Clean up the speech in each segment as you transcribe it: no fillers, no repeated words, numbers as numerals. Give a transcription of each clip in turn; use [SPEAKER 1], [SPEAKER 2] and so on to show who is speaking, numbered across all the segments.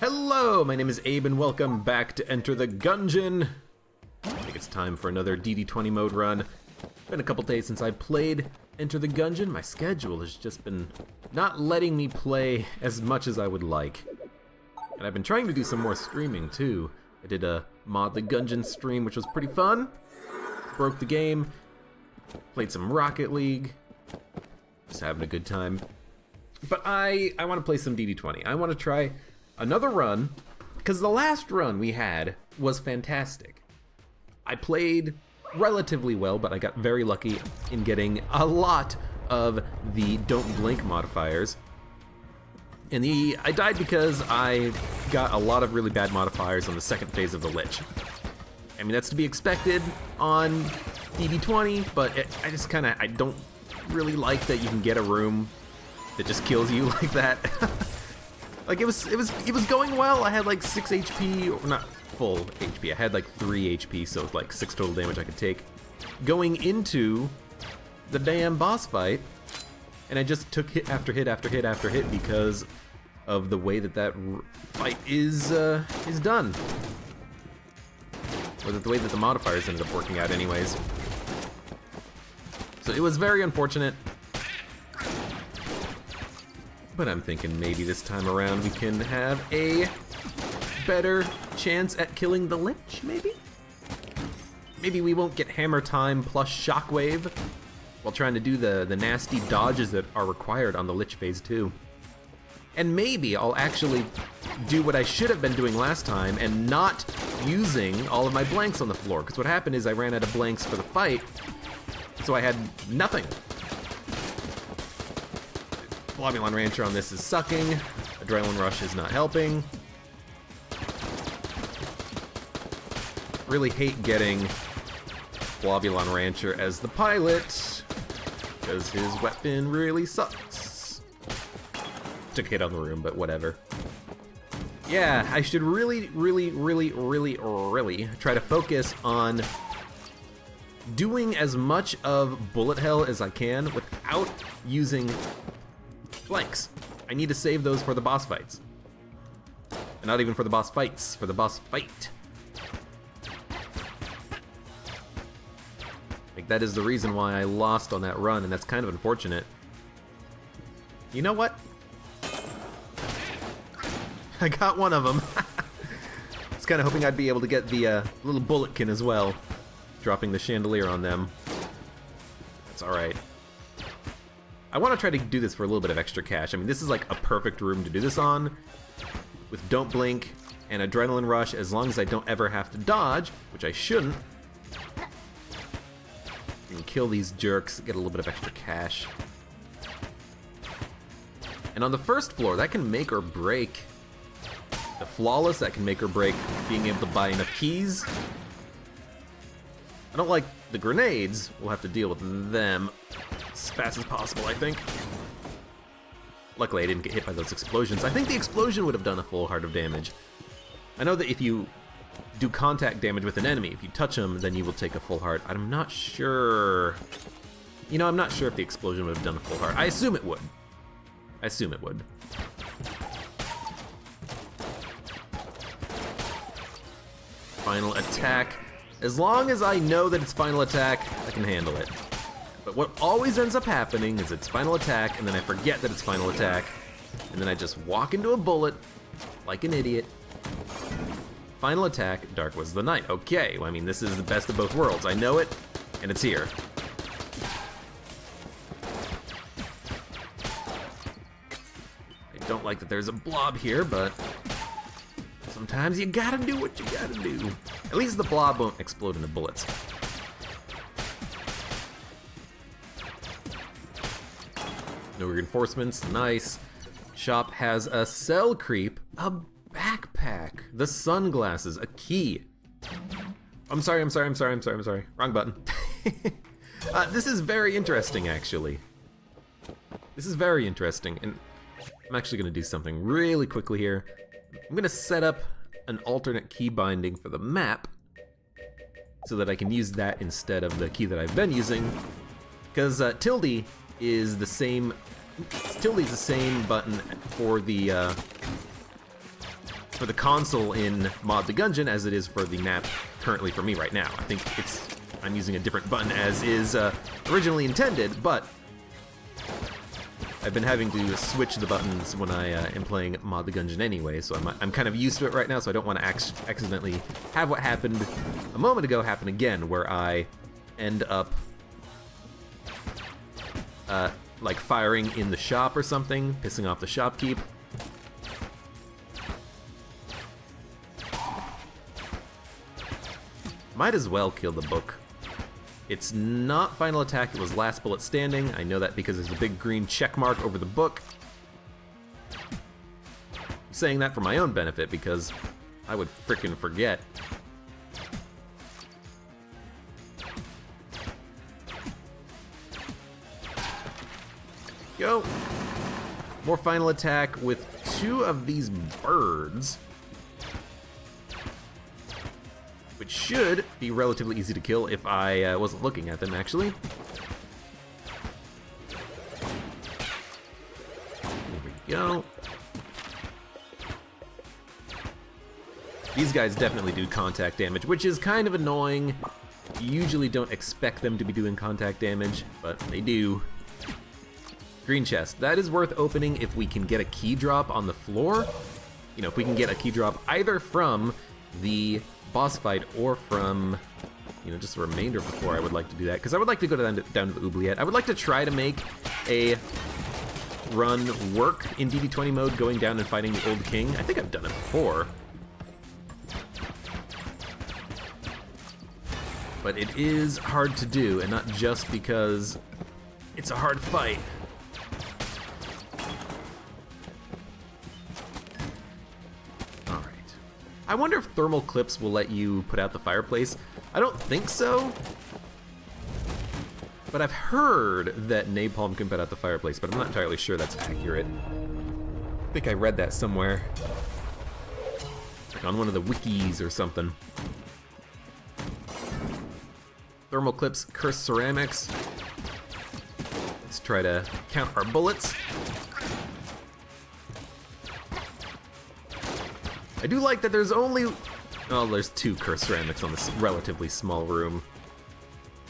[SPEAKER 1] Hello, my name is Abe and welcome back to Enter the Gungeon. I think it's time for another DD20 mode run. It's been a couple days since I played Enter the Gungeon. My schedule has just been not letting me play as much as I would like. And I've been trying to do some more streaming too. I did a Mod the Gungeon stream, which was pretty fun. Broke the game. Played some Rocket League. Just having a good time. But I want to play some DD20. I want to try another run, because the last run we had was fantastic. I played relatively well, but I got very lucky in getting a lot of the Don't Blink modifiers. And I died because I got a lot of really bad modifiers on the second phase of the Lich. I mean, that's to be expected on DD20, but I don't really like that you can get a room that just kills you like that. Like it was going well. I had like 6 HP, or not full HP. I had like 3 HP, so it's like 6 total damage I could take going into the damn boss fight, and I just took hit after hit after hit after hit because of the way that fight is done, or the way that the modifiers ended up working out, anyways. So it was very unfortunate. But I'm thinking maybe this time around we can have a better chance at killing the Lich, maybe? Maybe we won't get Hammer Time plus Shockwave while trying to do the nasty dodges that are required on the Lich phase 2. And maybe I'll actually do what I should have been doing last time and not using all of my blanks on the floor, because what happened is I ran out of blanks for the fight, so I had nothing. Globulon Rancher on this is sucking. Adrenaline Rush is not helping. Really hate getting Globulon Rancher as the pilot, because his weapon really sucks. Took a hit on the room, but whatever. Yeah, I should really try to focus on doing as much of bullet hell as I can without using blanks. I need to save those for the boss fights. And not even for the boss fights, for the boss fight. Like, that is the reason why I lost on that run, and that's kind of unfortunate. You know what? I got one of them. I was kind of hoping I'd be able to get the little bulletkin as well, dropping the chandelier on them. That's alright. I want to try to do this for a little bit of extra cash. I mean, this is like a perfect room to do this on, with Don't Blink and Adrenaline Rush, as long as I don't ever have to dodge, which I shouldn't. I can kill these jerks, get a little bit of extra cash. And on the first floor, that can make or break. The Flawless, that can make or break being able to buy enough keys. I don't like the grenades. We'll have to deal with them as fast as possible, I think. Luckily, I didn't get hit by those explosions. I think the explosion would have done a full heart of damage. I know that if you do contact damage with an enemy, if you touch them, then you will take a full heart. I'm not sure. You know, I'm not sure if the explosion would have done a full heart. I assume it would. I assume it would. Final attack. As long as I know that it's final attack, I can handle it. But what always ends up happening is it's final attack, and then I forget that it's final attack, and then I just walk into a bullet like an idiot. Final attack, Dark was the Night. Okay, well, I mean, this is the best of both worlds. I know it, and it's here. I don't like that there's a blob here, but sometimes you gotta do what you gotta do. At least the blob won't explode into bullets. No reinforcements, nice. Shop has a cell creep, a backpack, the sunglasses, a key. I'm sorry. Wrong button. This is very interesting, actually. This is very interesting, and I'm actually gonna do something really quickly here. I'm gonna set up an alternate key binding for the map so that I can use that instead of the key that I've been using, because tilde is the same. Tilde is the same button for the for the console in Mod the Gungeon as it is for the map currently for me right now. I think I'm using a different button as is originally intended, but I've been having to switch the buttons when I am playing Mod the Gungeon anyway, so I'm kind of used to it right now, so I don't want to accidentally have what happened a moment ago happen again, where I end up like firing in the shop or something, pissing off the shopkeep. Might as well kill the book. It's not final attack, it was last bullet standing. I know that because there's a big green check mark over the book. I'm saying that for my own benefit because I would frickin' forget. Go. More final attack with 2 of these birds, which should be relatively easy to kill if I wasn't looking at them, actually. There we go. These guys definitely do contact damage, which is kind of annoying. You usually don't expect them to be doing contact damage, but they do. Green chest. That is worth opening if we can get a key drop on the floor. You know, if we can get a key drop either from the boss fight or from, you know, just the remainder before I would like to do that, because I would like to go down to the oubliette. I would like to try to make a run work in DD20 mode, going down and fighting the Old King. I think I've done it before. But it is hard to do, and not just because it's a hard fight. I wonder if thermal clips will let you put out the fireplace. I don't think so, but I've heard that napalm can put out the fireplace, but I'm not entirely sure that's accurate. I think I read that somewhere, like on one of the wikis or something. Thermal clips, cursed ceramics. Let's try to count our bullets. I do like that there's only... Oh, there's 2 cursed ceramics on this relatively small room.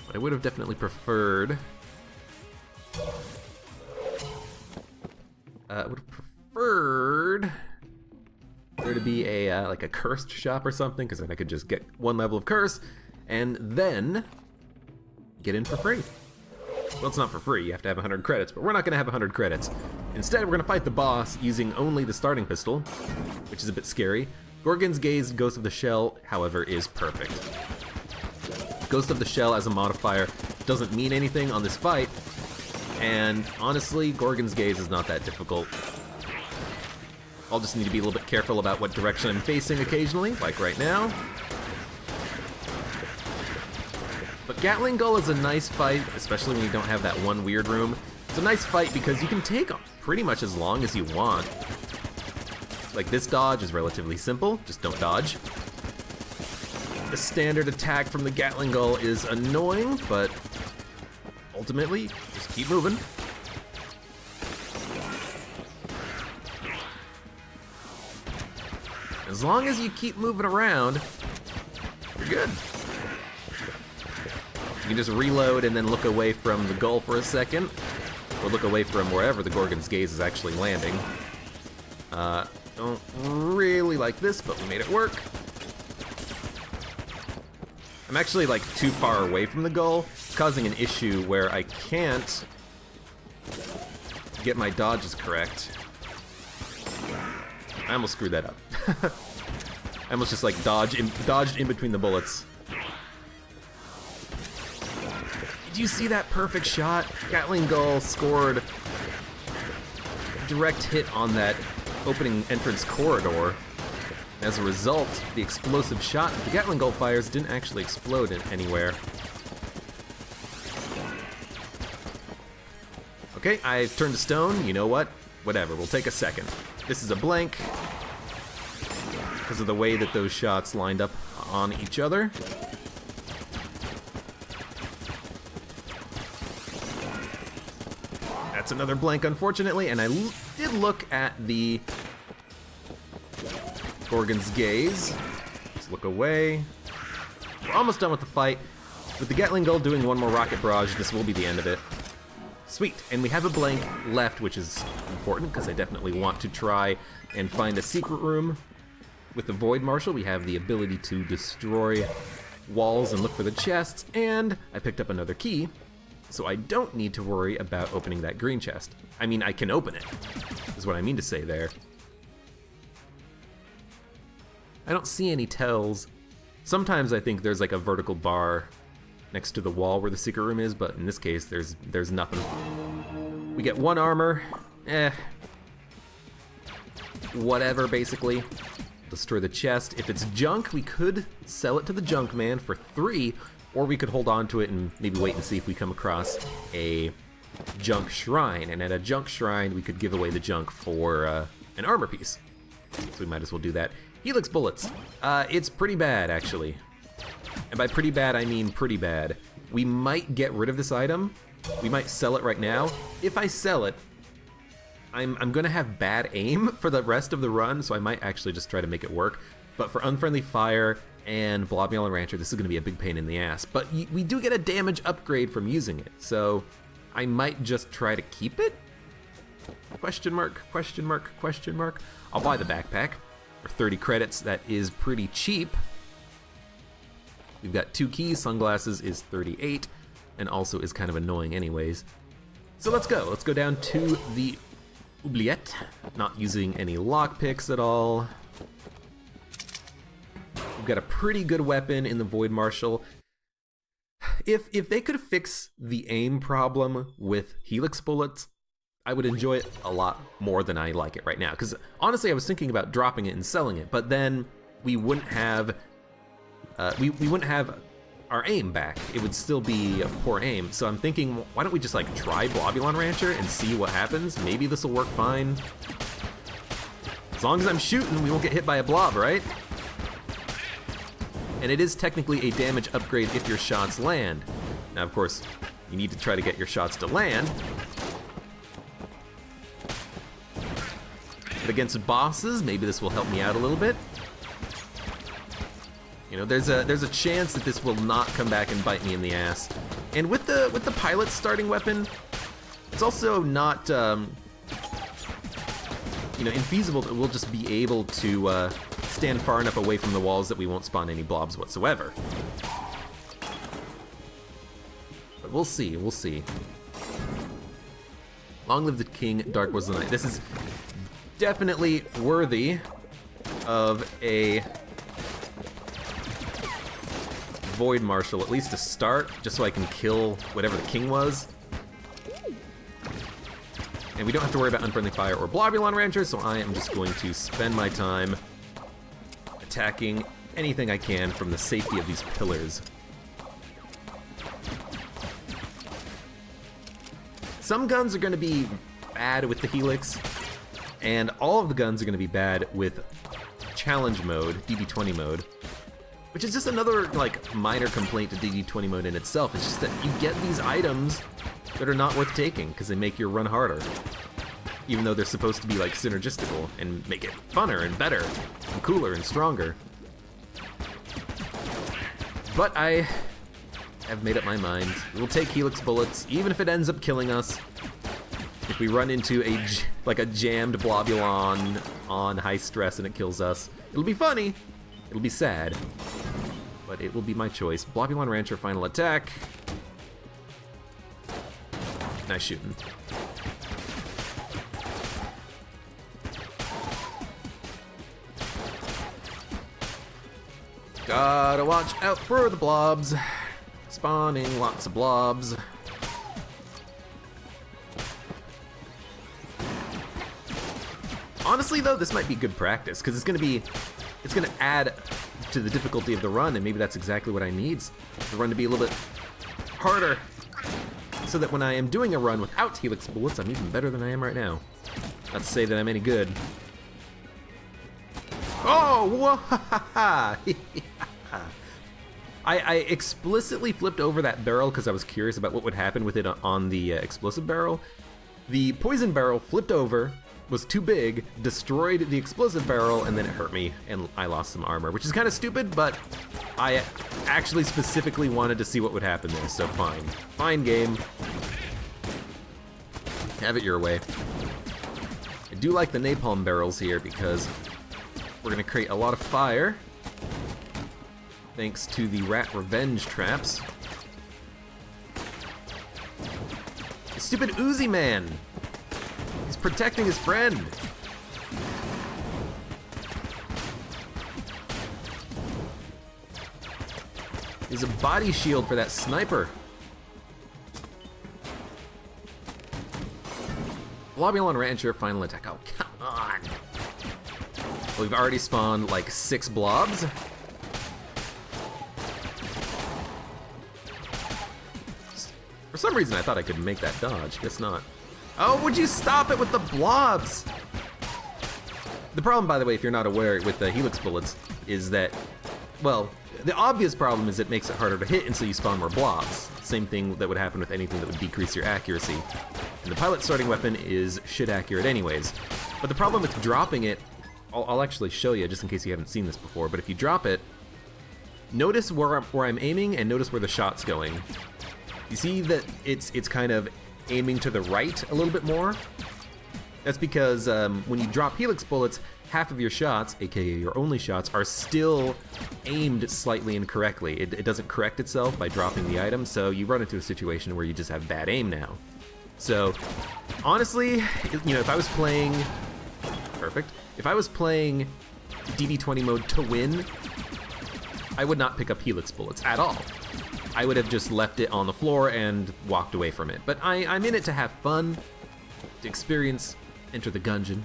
[SPEAKER 1] But I would have definitely preferred... I would have preferred there to be a like a cursed shop or something, because then I could just get 1 level of curse and then get in for free. Well, it's not for free, you have to have 100 credits, but we're not going to have 100 credits. Instead, we're going to fight the boss using only the starting pistol, which is a bit scary. Gorgon's Gaze, Ghost of the Shell, however, is perfect. Ghost of the Shell as a modifier doesn't mean anything on this fight, and honestly, Gorgon's Gaze is not that difficult. I'll just need to be a little bit careful about what direction I'm facing occasionally, like right now. But Gatling Gull is a nice fight, especially when you don't have that one weird room. It's a nice fight because you can take pretty much as long as you want. Like, this dodge is relatively simple, just don't dodge. The standard attack from the Gatling Gull is annoying, but ultimately, just keep moving. As long as you keep moving around, you're good. You can just reload and then look away from the gull for a second, or look away from wherever the Gorgon's Gaze is actually landing. Don't really like this, but we made it work. I'm actually like too far away from the gull, causing an issue where I can't get my dodges correct. I almost screwed that up. I almost just like dodged in between the bullets. Did you see that perfect shot? Gatling Gull scored a direct hit on that opening entrance corridor. As a result, the explosive shot that the Gatling Gull fires didn't actually explode anywhere. Okay, I've turned to stone. You know what? Whatever, we'll take a second. This is a blank because of the way that those shots lined up on each other. That's another blank, unfortunately, and I did look at the Gorgon's Gaze. Let's look away. We're almost done with the fight. With the Gatling Gull doing one more rocket barrage, this will be the end of it. Sweet, and we have a blank left, which is important because I definitely want to try and find a secret room. With the Void Marshal, we have the ability to destroy walls and look for the chests, and I picked up another key, so I don't need to worry about opening that green chest. I mean, I can open it, is what I mean to say there. I don't see any tells. Sometimes I think there's like a vertical bar next to the wall where the secret room is, but in this case, there's nothing. We get 1 armor. Whatever, basically. Destroy the chest. If it's junk, we could sell it to the junk man for 3, or we could hold on to it and maybe wait and see if we come across a junk shrine. And at a junk shrine, we could give away the junk for an armor piece. So we might as well do that. Helix bullets. It's pretty bad, actually. And by pretty bad, I mean pretty bad. We might get rid of this item. We might sell it right now. If I sell it, I'm gonna have bad aim for the rest of the run, so I might actually just try to make it work. But for Unfriendly Fire and Blobular Rancher, this is gonna be a big pain in the ass. But we do get a damage upgrade from using it, so I might just try to keep it? Question mark, question mark, question mark. I'll buy the backpack for 30 credits. That is pretty cheap. We've got 2 keys. Sunglasses is 38, and also is kind of annoying anyways. So let's go. Let's go down to the oubliette. Not using any lockpicks at all. We've got a pretty good weapon in the Void Marshal. If they could fix the aim problem with Helix bullets, I would enjoy it a lot more than I like it right now. Because honestly, I was thinking about dropping it and selling it, but then we wouldn't have we wouldn't have our aim back. It would still be a poor aim. So I'm thinking, why don't we just like try Blobular Rancher and see what happens? Maybe this will work fine. As long as I'm shooting, we won't get hit by a blob, right? And it is technically a damage upgrade if your shots land. Now, of course, you need to try to get your shots to land. But against bosses, maybe this will help me out a little bit. You know, there's a chance that this will not come back and bite me in the ass. And with the pilot's starting weapon, it's also not you know, infeasible that we'll just be able to stand far enough away from the walls that we won't spawn any blobs whatsoever. But we'll see, we'll see. Long live the king, dark was the night. This is definitely worthy of a Void Marshal, at least to start, just so I can kill whatever the king was. And we don't have to worry about Unfriendly Fire or Blobular Rancher, so I am just going to spend my time attacking anything I can from the safety of these pillars. Some guns are going to be bad with the Helix, and all of the guns are going to be bad with Challenge mode, DD20 mode. Which is just another, like, minor complaint to DD20 mode in itself. It's just that you get these items that are not worth taking because they make your run harder. Even though they're supposed to be, like, synergistical and make it funner and better and cooler and stronger. But I have made up my mind. We'll take Helix bullets, even if it ends up killing us. If we run into a jammed Blobulon on high stress and it kills us, it'll be funny. It'll be sad, but it will be my choice. Blobular Rancher, final attack. Nice shooting. Gotta watch out for the blobs. Spawning lots of blobs. Honestly though, this might be good practice, because it's gonna add to the difficulty of the run, and maybe that's exactly what I need. The run to be a little bit harder, so that when I am doing a run without Helix bullets, I'm even better than I am right now. Not to say that I'm any good. Oh, I explicitly flipped over that barrel because I was curious about what would happen with it on the explosive barrel. The poison barrel flipped over, was too big, destroyed the explosive barrel, and then it hurt me, and I lost some armor, which is kind of stupid, but I actually specifically wanted to see what would happen there, so fine. Fine game. Have it your way. I do like the napalm barrels here because we're gonna create a lot of fire thanks to the rat revenge traps. The stupid Uzi man! He's protecting his friend! He's a body shield for that sniper. Globulon Rancher, final attack. Oh, come on! We've already spawned like 6 blobs. For some reason I thought I could make that dodge, guess not. Oh, would you stop it with the blobs? The problem, by the way, if you're not aware with the Helix bullets, is that, well, the obvious problem is it makes it harder to hit and so you spawn more blobs. Same thing that would happen with anything that would decrease your accuracy. And the pilot starting weapon is shit accurate anyways. But the problem with dropping it, I'll actually show you just in case you haven't seen this before, but if you drop it, notice where I'm aiming and notice where the shot's going. You see that it's kind of aiming to the right a little bit more? That's because when you drop Helix bullets, half of your shots, aka your only shots, are still aimed slightly incorrectly. It doesn't correct itself by dropping the item, so you run into a situation where you just have bad aim now. So, honestly, you know, if I was playing... Perfect. If I was playing DD20 mode to win, I would not pick up Helix bullets at all. I would have just left it on the floor and walked away from it. But I'm in it to have fun, to experience Enter the Gungeon.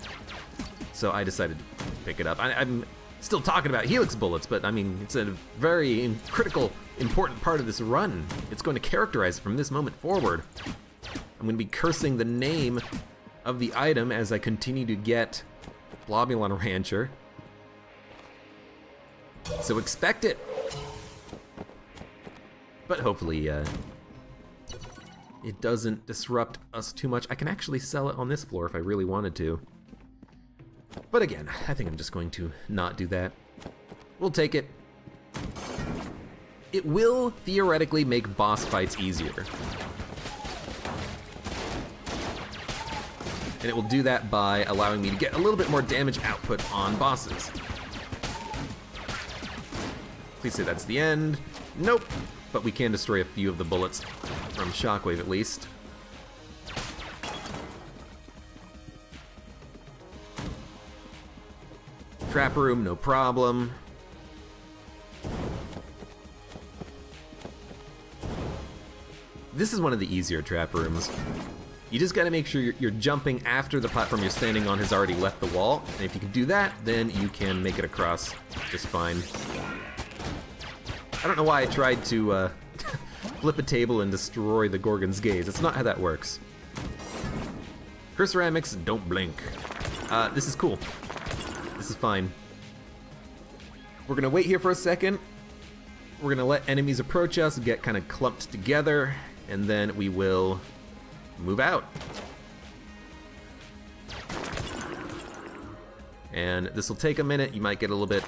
[SPEAKER 1] So I decided to pick it up. I'm still talking about Helix bullets, but I mean, it's a very critical, important part of this run. It's going to characterize it from this moment forward. I'm going to be cursing the name of the item as I continue to get Globulon Rancher. So expect it. But hopefully it doesn't disrupt us too much. I can actually sell it on this floor if I really wanted to. But again, I think I'm just going to not do that. We'll take it. It will theoretically make boss fights easier. And it will do that by allowing me to get a little bit more damage output on bosses. Please say that's the end. Nope. But we can destroy a few of the bullets from Shockwave at least. Trap room, no problem. This is one of the easier trap rooms. You just gotta make sure you're jumping after the platform you're standing on has already left the wall, and if you can do that, then you can make it across just fine. I don't know why I tried to flip a table and destroy the Gorgon's gaze. That's not how that works. Ceramics, don't blink. This is cool. This is fine. We're gonna wait here for a second. We're gonna let enemies approach us, get kind of clumped together, and then we will move out. And this will take a minute. You might get a little bit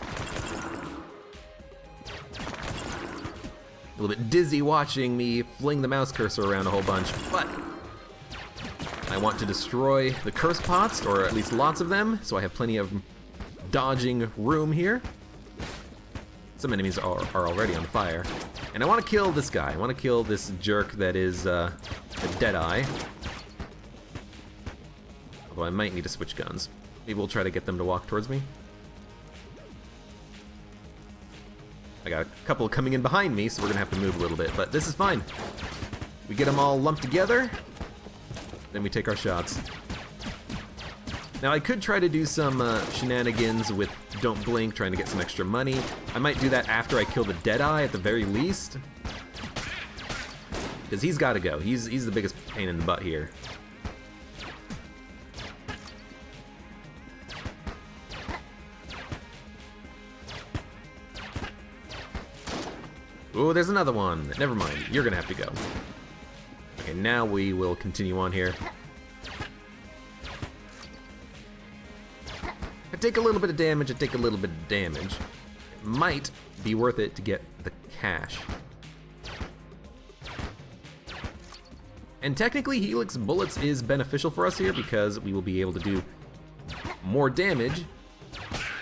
[SPEAKER 1] dizzy watching me fling the mouse cursor around a whole bunch, but I want to destroy the curse pots, or at least lots of them, so I have plenty of dodging room here. Some enemies are already on fire. And I want to kill this guy. I want to kill this jerk that is a Deadeye. Although I might need to switch guns. Maybe we'll try to get them to walk towards me. I got a couple coming in behind me, so we're gonna have to move a little bit, but this is fine. We get them all lumped together, then we take our shots. Now I could try to do some shenanigans with Don't Blink, trying to get some extra money. I might do that after I kill the Deadeye at the very least. Because he's gotta go. He's the biggest pain in the butt here. Oh, there's another one. Never mind, you're gonna have to go. Okay, now we will continue on here. I take a little bit of damage, I take a little bit of damage. It might be worth it to get the cash. And technically, Helix Bullets is beneficial for us here because we will be able to do more damage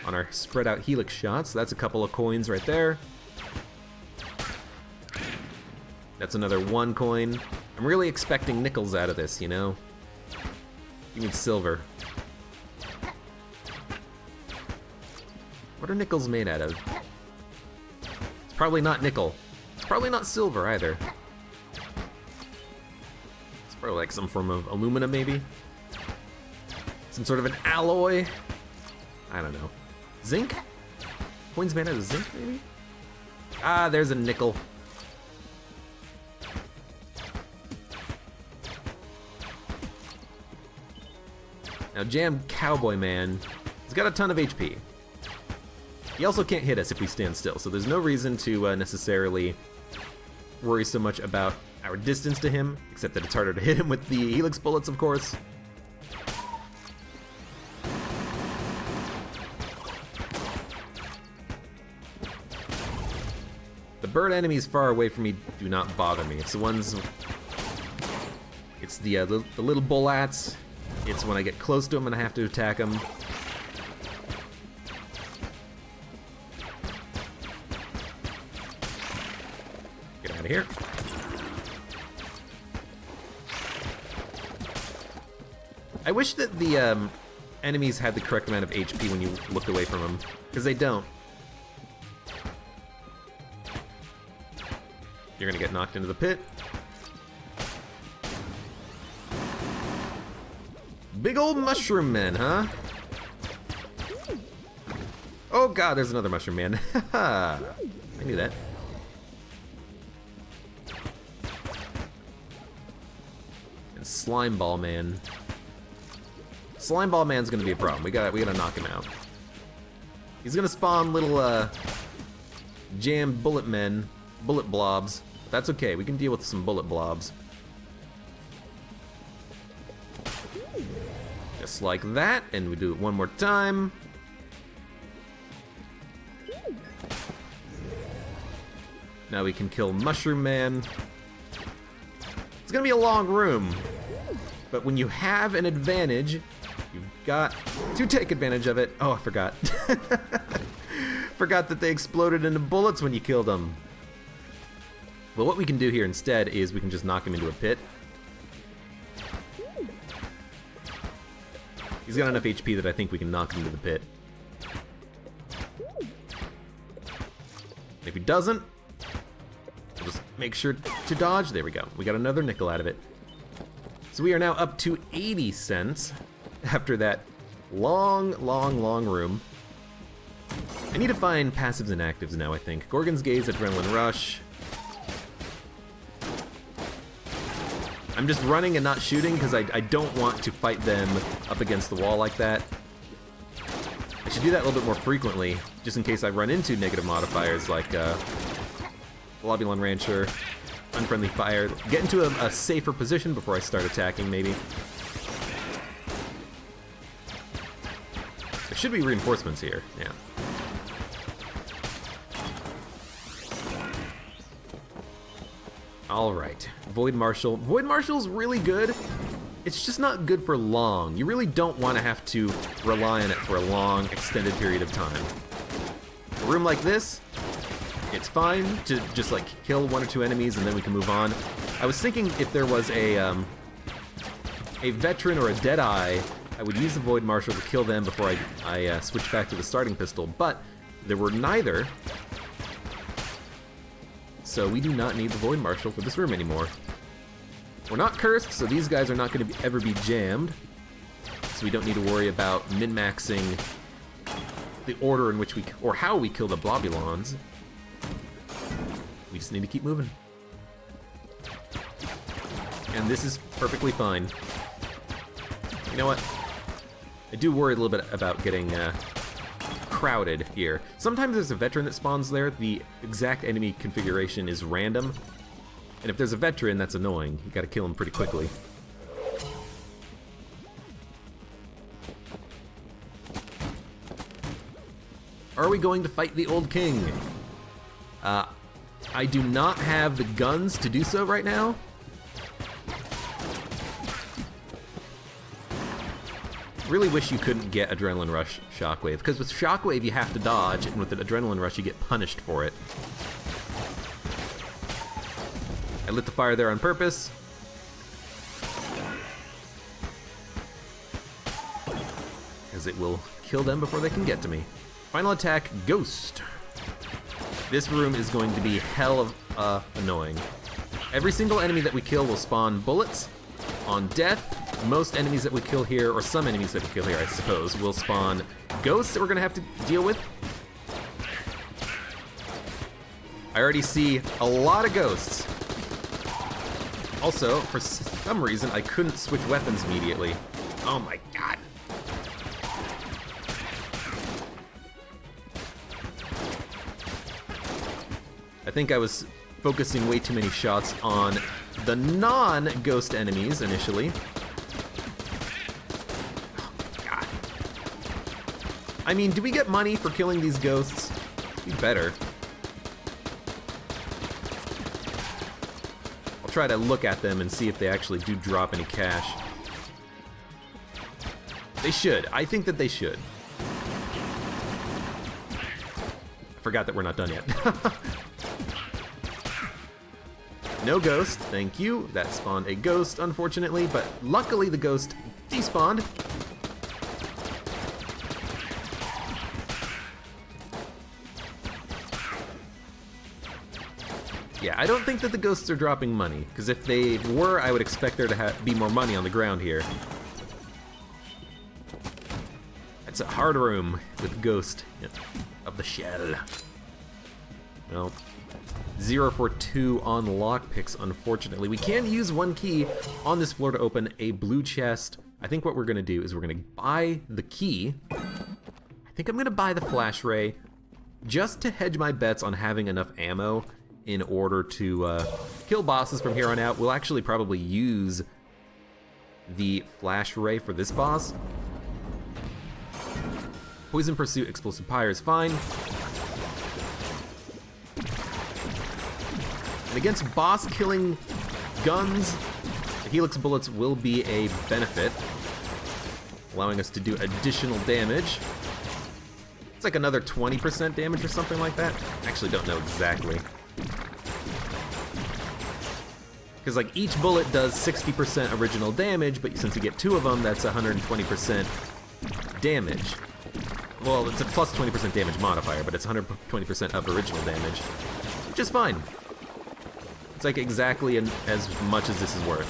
[SPEAKER 1] on our spread out Helix shots. That's a couple of coins right there. That's another 1 coin. I'm really expecting nickels out of this, you know? Give me silver. What are nickels made out of? It's probably not nickel. It's probably not silver either. It's probably like some form of aluminum, maybe? Some sort of an alloy? I don't know. Zinc? Coins made out of zinc, maybe? Ah, there's a nickel. Now, Jam Cowboy Man, he's got a ton of HP. He also can't hit us if we stand still, so there's no reason to necessarily worry so much about our distance to him, except that it's harder to hit him with the Helix Bullets, of course. The bird enemies far away from me do not bother me. It's the ones... It's the little bullats. It's when I get close to them and I have to attack them. Get out of here. I wish that the enemies had the correct amount of HP when you looked away from them, because they don't. You're gonna get knocked into the pit. Big old mushroom man, huh? Oh god, there's another mushroom man. I knew that. And slime ball man. Slime ball man's gonna be a problem. We gotta knock him out. He's gonna spawn little jam bullet men, bullet blobs. That's okay. We can deal with some bullet blobs. Just like that, and we do it one more time. Now we can kill Mushroom Man. It's gonna be a long room, but when you have an advantage, you've got to take advantage of it. Oh, I forgot. Forgot that they exploded into bullets when you killed them. Well, what we can do here instead is we can just knock him into a pit. He's got enough HP that I think we can knock him into the pit. If he doesn't, we'll just make sure to dodge. There we go. We got another nickel out of it. So we are now up to 80 cents after that long room. I need to find passives and actives now, I think. Gorgon's Gaze, Adrenaline Rush. I'm just running and not shooting because I don't want to fight them up against the wall like that. I should do that a little bit more frequently, just in case I run into negative modifiers like Globulon Rancher, Unfriendly Fire. Get into a safer position before I start attacking, maybe. There should be reinforcements here, yeah. Alright, Void Marshal. Void Marshal's really good. It's just not good for long. You really don't want to have to rely on it for a long, extended period of time. A room like this, it's fine to just like kill 1 or 2 enemies and then we can move on. I was thinking if there was a veteran or a Deadeye, I would use the Void Marshal to kill them before I switch back to the starting pistol, but there were neither. So we do not need the Void Marshal for this room anymore. We're not cursed, so these guys are not going to ever be jammed. So we don't need to worry about min-maxing the order in which we, or how we kill the Blobulons. We just need to keep moving. And this is perfectly fine. You know what? I do worry a little bit about getting crowded here. Sometimes there's a veteran that spawns there. The exact enemy configuration is random. And if there's a veteran, that's annoying. You gotta kill him pretty quickly. Are we going to fight the Old King? I do not have the guns to do so right now. Really wish you couldn't get Adrenaline Rush Shockwave, because with Shockwave you have to dodge, and with the Adrenaline Rush you get punished for it. I lit the fire there on purpose. Because it will kill them before they can get to me. Final attack, Ghost. This room is going to be hell of annoying. Every single enemy that we kill will spawn bullets. On death, most enemies that we kill here, or some enemies that we kill here, I suppose, will spawn ghosts that we're gonna have to deal with. I already see a lot of ghosts. Also, for some reason, I couldn't switch weapons immediately. Oh my god. I think I was focusing way too many shots on the non-ghost enemies initially. Oh god. I mean, do we get money for killing these ghosts? We better. I'll try to look at them and see if they actually do drop any cash. They should. I think that they should. I forgot that we're not done yet. No ghost, thank you. That spawned a ghost, unfortunately, but luckily the ghost despawned. Yeah, I don't think that the ghosts are dropping money, because if they were, I would expect there to be more money on the ground here. That's a hard room with Ghost of the Shell. Well, 0 for 2 on lockpicks, unfortunately. We can use one key on this floor to open a blue chest. I think what we're gonna do is we're gonna buy the key. I think I'm gonna buy the flash ray just to hedge my bets on having enough ammo in order to kill bosses from here on out. We'll actually probably use the flash ray for this boss. Poison Pursuit, Explosive Pyre is fine. And against boss-killing guns, the Helix bullets will be a benefit, allowing us to do additional damage. It's like another 20% damage or something like that. I actually don't know exactly. Because like each bullet does 60% original damage, but since you get 2 of them, that's 120% damage. Well, it's a plus 20% damage modifier, but it's 120% of original damage, which is fine. It's like exactly as much as this is worth,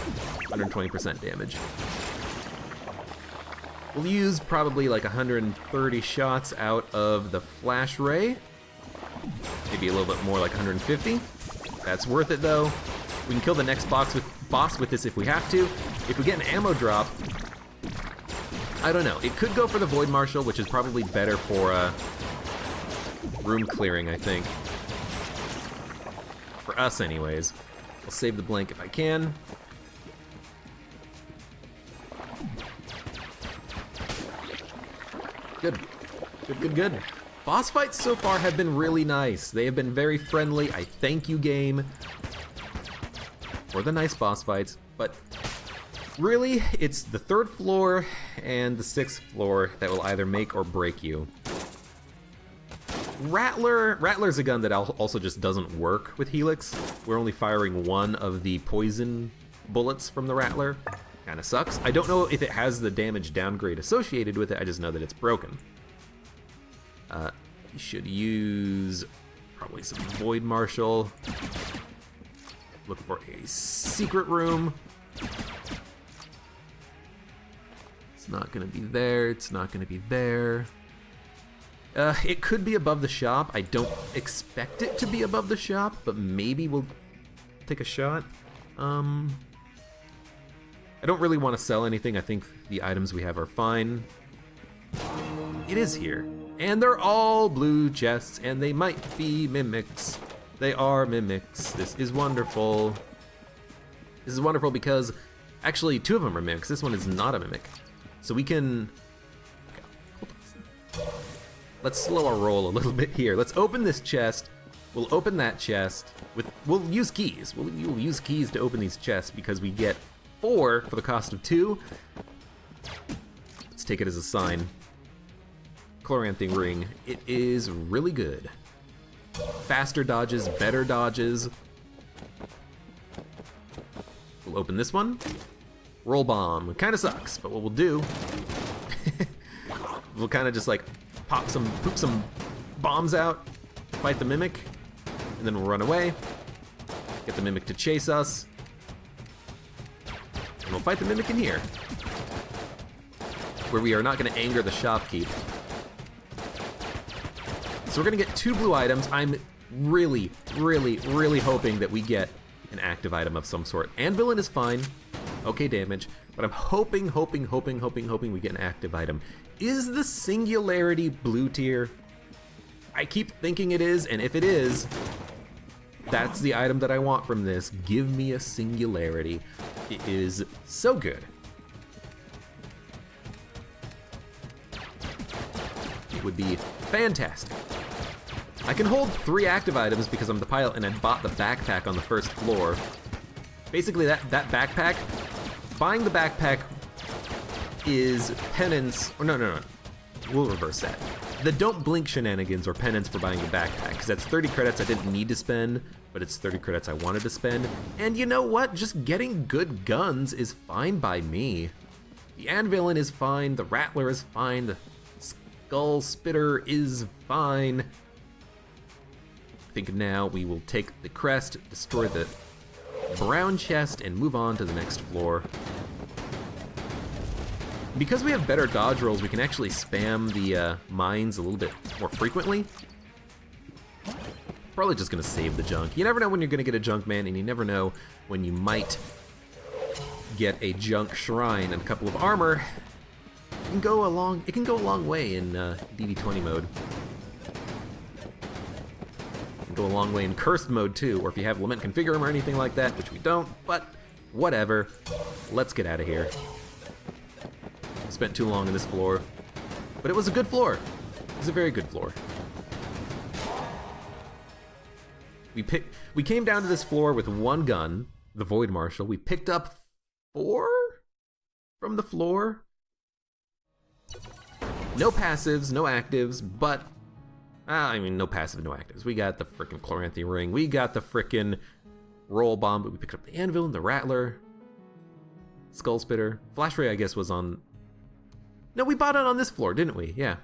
[SPEAKER 1] 120% damage. We'll use probably like 130 shots out of the flash ray. Maybe a little bit more, like 150. That's worth it though. We can kill the next boss with this if we have to. If we get an ammo drop, I don't know. It could go for the Void Marshal, which is probably better for room clearing, I think. For us anyways. I'll save the blank if I can. Good. Good, good, good. Boss fights so far have been really nice. They have been very friendly. I thank you, game, for the nice boss fights, but really, it's the 3rd floor and the 6th floor that will either make or break you. Rattler's a gun that also just doesn't work with Helix. We're only firing 1 of the poison bullets from the Rattler. Kinda sucks. I don't know if it has the damage downgrade associated with it, I just know that it's broken. You should use probably some Void Marshal. Look for a secret room. It's not gonna be there, it's not gonna be there. It could be above the shop. I don't expect it to be above the shop, but maybe we'll take a shot. I don't really want to sell anything. I think the items we have are fine. It is here. And they're all blue chests, and they might be mimics. They are mimics. This is wonderful. This is wonderful because actually 2 of them are mimics. This one is not a mimic. So we can... let's slow our roll a little bit here. Let's open this chest. We'll open that chest with, we'll use keys. We'll use keys to open these chests because we get 4 for the cost of 2. Let's take it as a sign. Chloranthy ring. It is really good. Faster dodges, better dodges. We'll open this one. Roll bomb. It kind of sucks, but what we'll do, we'll kind of just like poop some bombs out, fight the mimic, and then we'll run away, get the mimic to chase us, and we'll fight the mimic in here, where we are not going to anger the shopkeep. So we're going to get 2 blue items. I'm really, really, really hoping that we get an active item of some sort. Anvilin is fine. Okay damage. But I'm hoping we get an active item. Is the Singularity blue tier? I keep thinking it is, and if it is, that's the item that I want from this. Give me a Singularity. It is so good. It would be fantastic. I can hold 3 active items because I'm the pilot and I bought the backpack on the first floor. Basically that backpack, buying the backpack is penance, or no, we'll reverse that. The don't blink shenanigans or penance for buying the backpack, because that's 30 credits I didn't need to spend, but it's 30 credits I wanted to spend. And you know what? Just getting good guns is fine by me. The Anvilin is fine, the Rattler is fine, the Skull Spitter is fine. I think now we will take the crest, destroy the brown chest, and move on to the next floor. Because we have better dodge rolls, we can actually spam the mines a little bit more frequently. Probably just gonna save the junk. You never know when you're gonna get a junk man, and you never know when you might get a junk shrine and a couple of armor. It can go a long way in DD20 mode. Go a long way in cursed mode too, or if you have Lament Configurum or anything like that, which we don't, but whatever. Let's get out of here. Spent too long on this floor, but it was a good floor. It was a very good floor. We came down to this floor with 1 gun, the Void Marshal. We picked up 4 from the floor. No passives, no actives, but I mean, no passive, no actives. We got the frickin' Chloranthy ring. We got the frickin' roll bomb, but we picked up the Anvil, the Rattler, Skull Spitter. Flash Ray, I guess, was on... No, we bought it on this floor, didn't we? Yeah.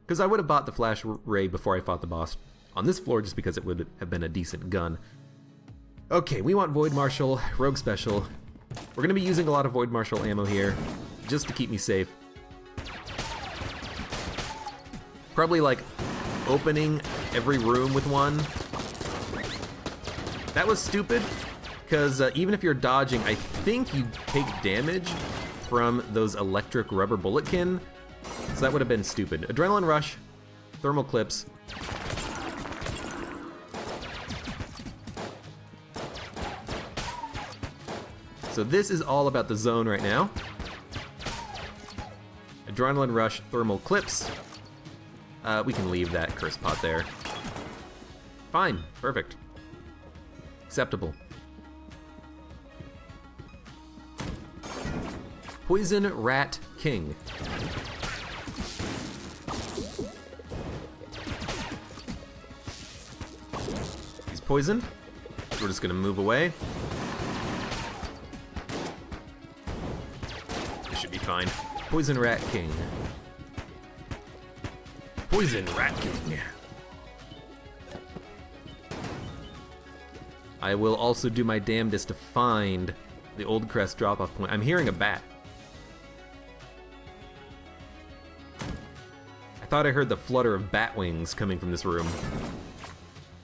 [SPEAKER 1] Because I would have bought the Flash Ray before I fought the boss on this floor, just because it would have been a decent gun. Okay, we want Void Marshal, Rogue Special. We're going to be using a lot of Void Marshal ammo here, just to keep me safe. Probably, like, opening every room with one. That was stupid, because even if you're dodging, I think you take damage from those electric rubber bulletkin, so that would have been stupid. Adrenaline Rush, Thermal Clips. So this is all about the zone right now. Adrenaline Rush, Thermal Clips. We can leave that curse pot there. Fine, perfect. Acceptable. Poison Rat King. He's poison. We're just gonna move away. This should be fine. Poison Rat King. Poison Rat King. I will also do my damnedest to find the Old Crest drop-off point. I'm hearing a bat. I thought I heard the flutter of bat wings coming from this room.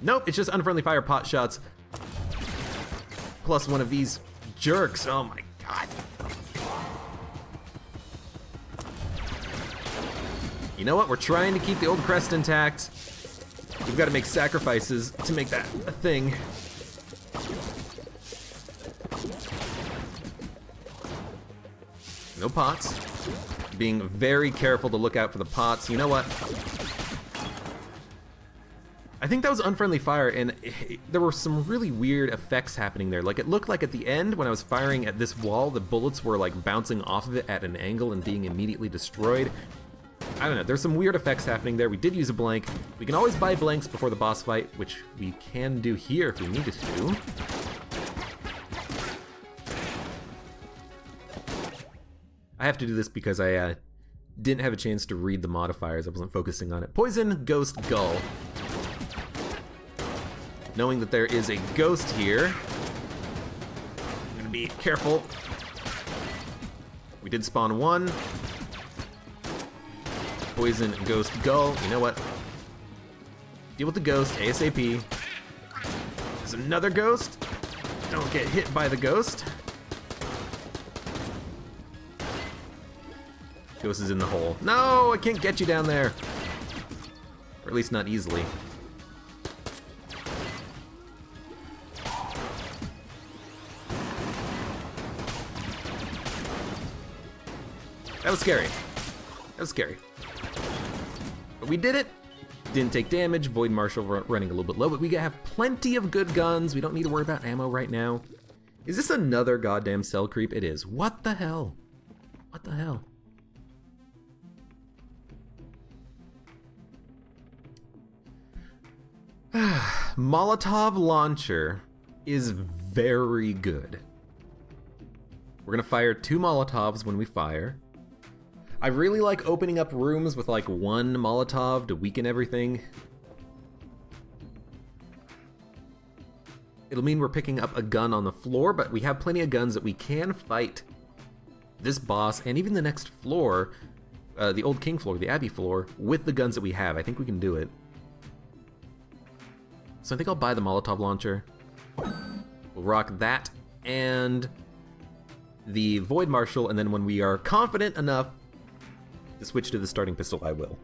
[SPEAKER 1] Nope, it's just unfriendly fire pot shots. Plus one of these jerks. Oh my god. You know what? We're trying to keep the Old Crest intact. We've got to make sacrifices to make that a thing. No pots. Being very careful to look out for the pots. You know what? I think that was unfriendly fire, and there were some really weird effects happening there. Like, it looked like at the end, when I was firing at this wall, the bullets were like bouncing off of it at an angle and being immediately destroyed. I don't know, there's some weird effects happening there. We did use a blank. We can always buy blanks before the boss fight, which we can do here if we needed to. I have to do this because I didn't have a chance to read the modifiers. I wasn't focusing on it. Poison, Ghost, Gull. Knowing that there is a ghost here, I'm gonna be careful. We did spawn one. Poison, Ghost, Gull. You know what? Deal with the ghost, ASAP. There's another ghost. Don't get hit by the ghost. Ghost is in the hole. No, I can't get you down there. Or at least not easily. That was scary. That was scary. But we did it. Didn't take damage. Void Marshal running a little bit low, but we have plenty of good guns. We don't need to worry about ammo right now. Is this another goddamn cell creep? It is. What the hell? What the hell? Molotov launcher is very good. We're gonna fire 2 Molotovs when we fire. I really like opening up rooms with like 1 Molotov to weaken everything. It'll mean we're picking up a gun on the floor, but we have plenty of guns that we can fight this boss and even the next floor, the Old King floor, the Abbey floor, with the guns that we have. I think we can do it. So I think I'll buy the Molotov launcher. We'll rock that and the Void Marshal, and then when we are confident enough to switch to the starting pistol, I will.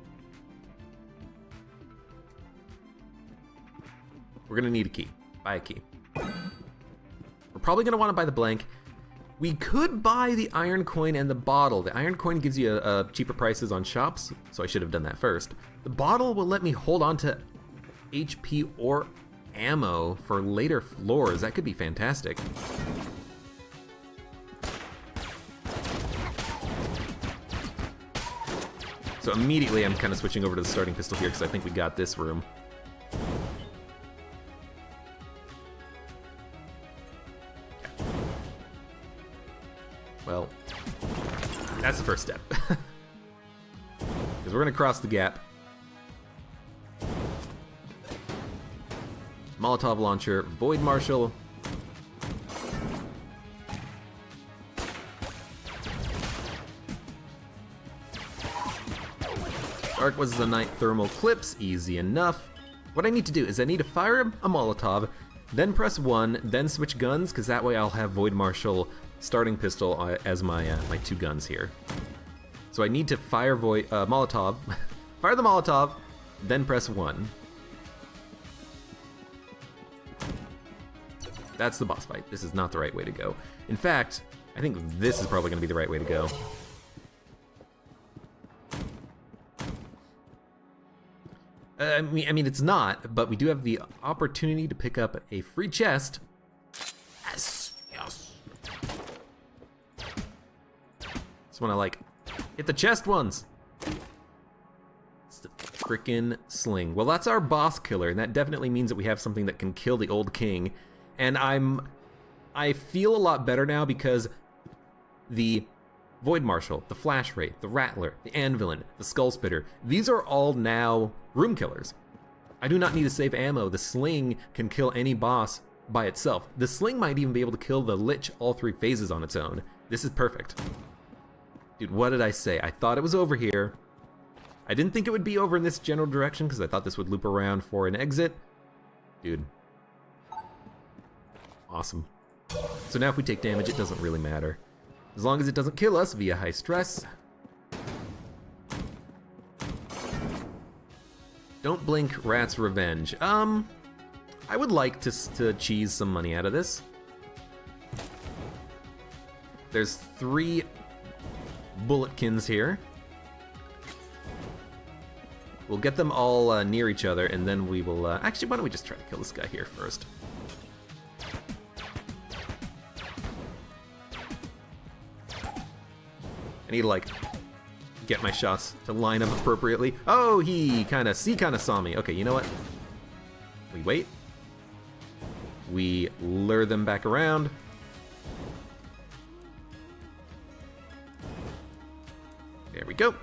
[SPEAKER 1] We're gonna need a key. Buy a key. We're probably gonna wanna buy the blank. We could buy the iron coin and the bottle. The iron coin gives you cheaper prices on shops, so I should have done that first. The bottle will let me hold on to HP or ammo for later floors. That could be fantastic. So immediately I'm kind of switching over to the starting pistol here because I think we got this room. Okay. Well, that's the first step. Because we're gonna cross the gap. Molotov launcher, Void Marshal. Dark was the night thermal clips, easy enough. What I need to do is I need to fire a Molotov, then press 1, then switch guns, because that way I'll have Void Marshal, starting pistol as my 2 guns here. So I need to fire Molotov, fire the Molotov, then press 1. That's the boss fight. This is not the right way to go. In fact, I think this is probably going to be the right way to go. I mean, it's not, but we do have the opportunity to pick up a free chest. Yes, yes. Just want to like hit the chest ones. It's the frickin' sling. Well, that's our boss killer, and that definitely means that we have something that can kill the Old King. And I feel a lot better now because the Void Marshal, the Flash Ray, the Rattler, the Anvilin, the Skull Spitter, these are all now room killers. I do not need to save ammo. The sling can kill any boss by itself. The sling might even be able to kill the Lich all 3 phases on its own. This is perfect. Dude, what did I say? I thought it was over here. I didn't think it would be over in this general direction because I thought this would loop around for an exit. Dude. Awesome. So now if we take damage, it doesn't really matter. As long as it doesn't kill us via high stress. Don't blink, Rat's Revenge. I would like to cheese some money out of this. There's 3 bulletkins here. We'll get them all near each other, and then we will... actually, why don't we just try to kill this guy here first? I need to, like, get my shots to line up appropriately. Oh, he kind of saw me. Okay, you know what? We wait. We lure them back around. There we go.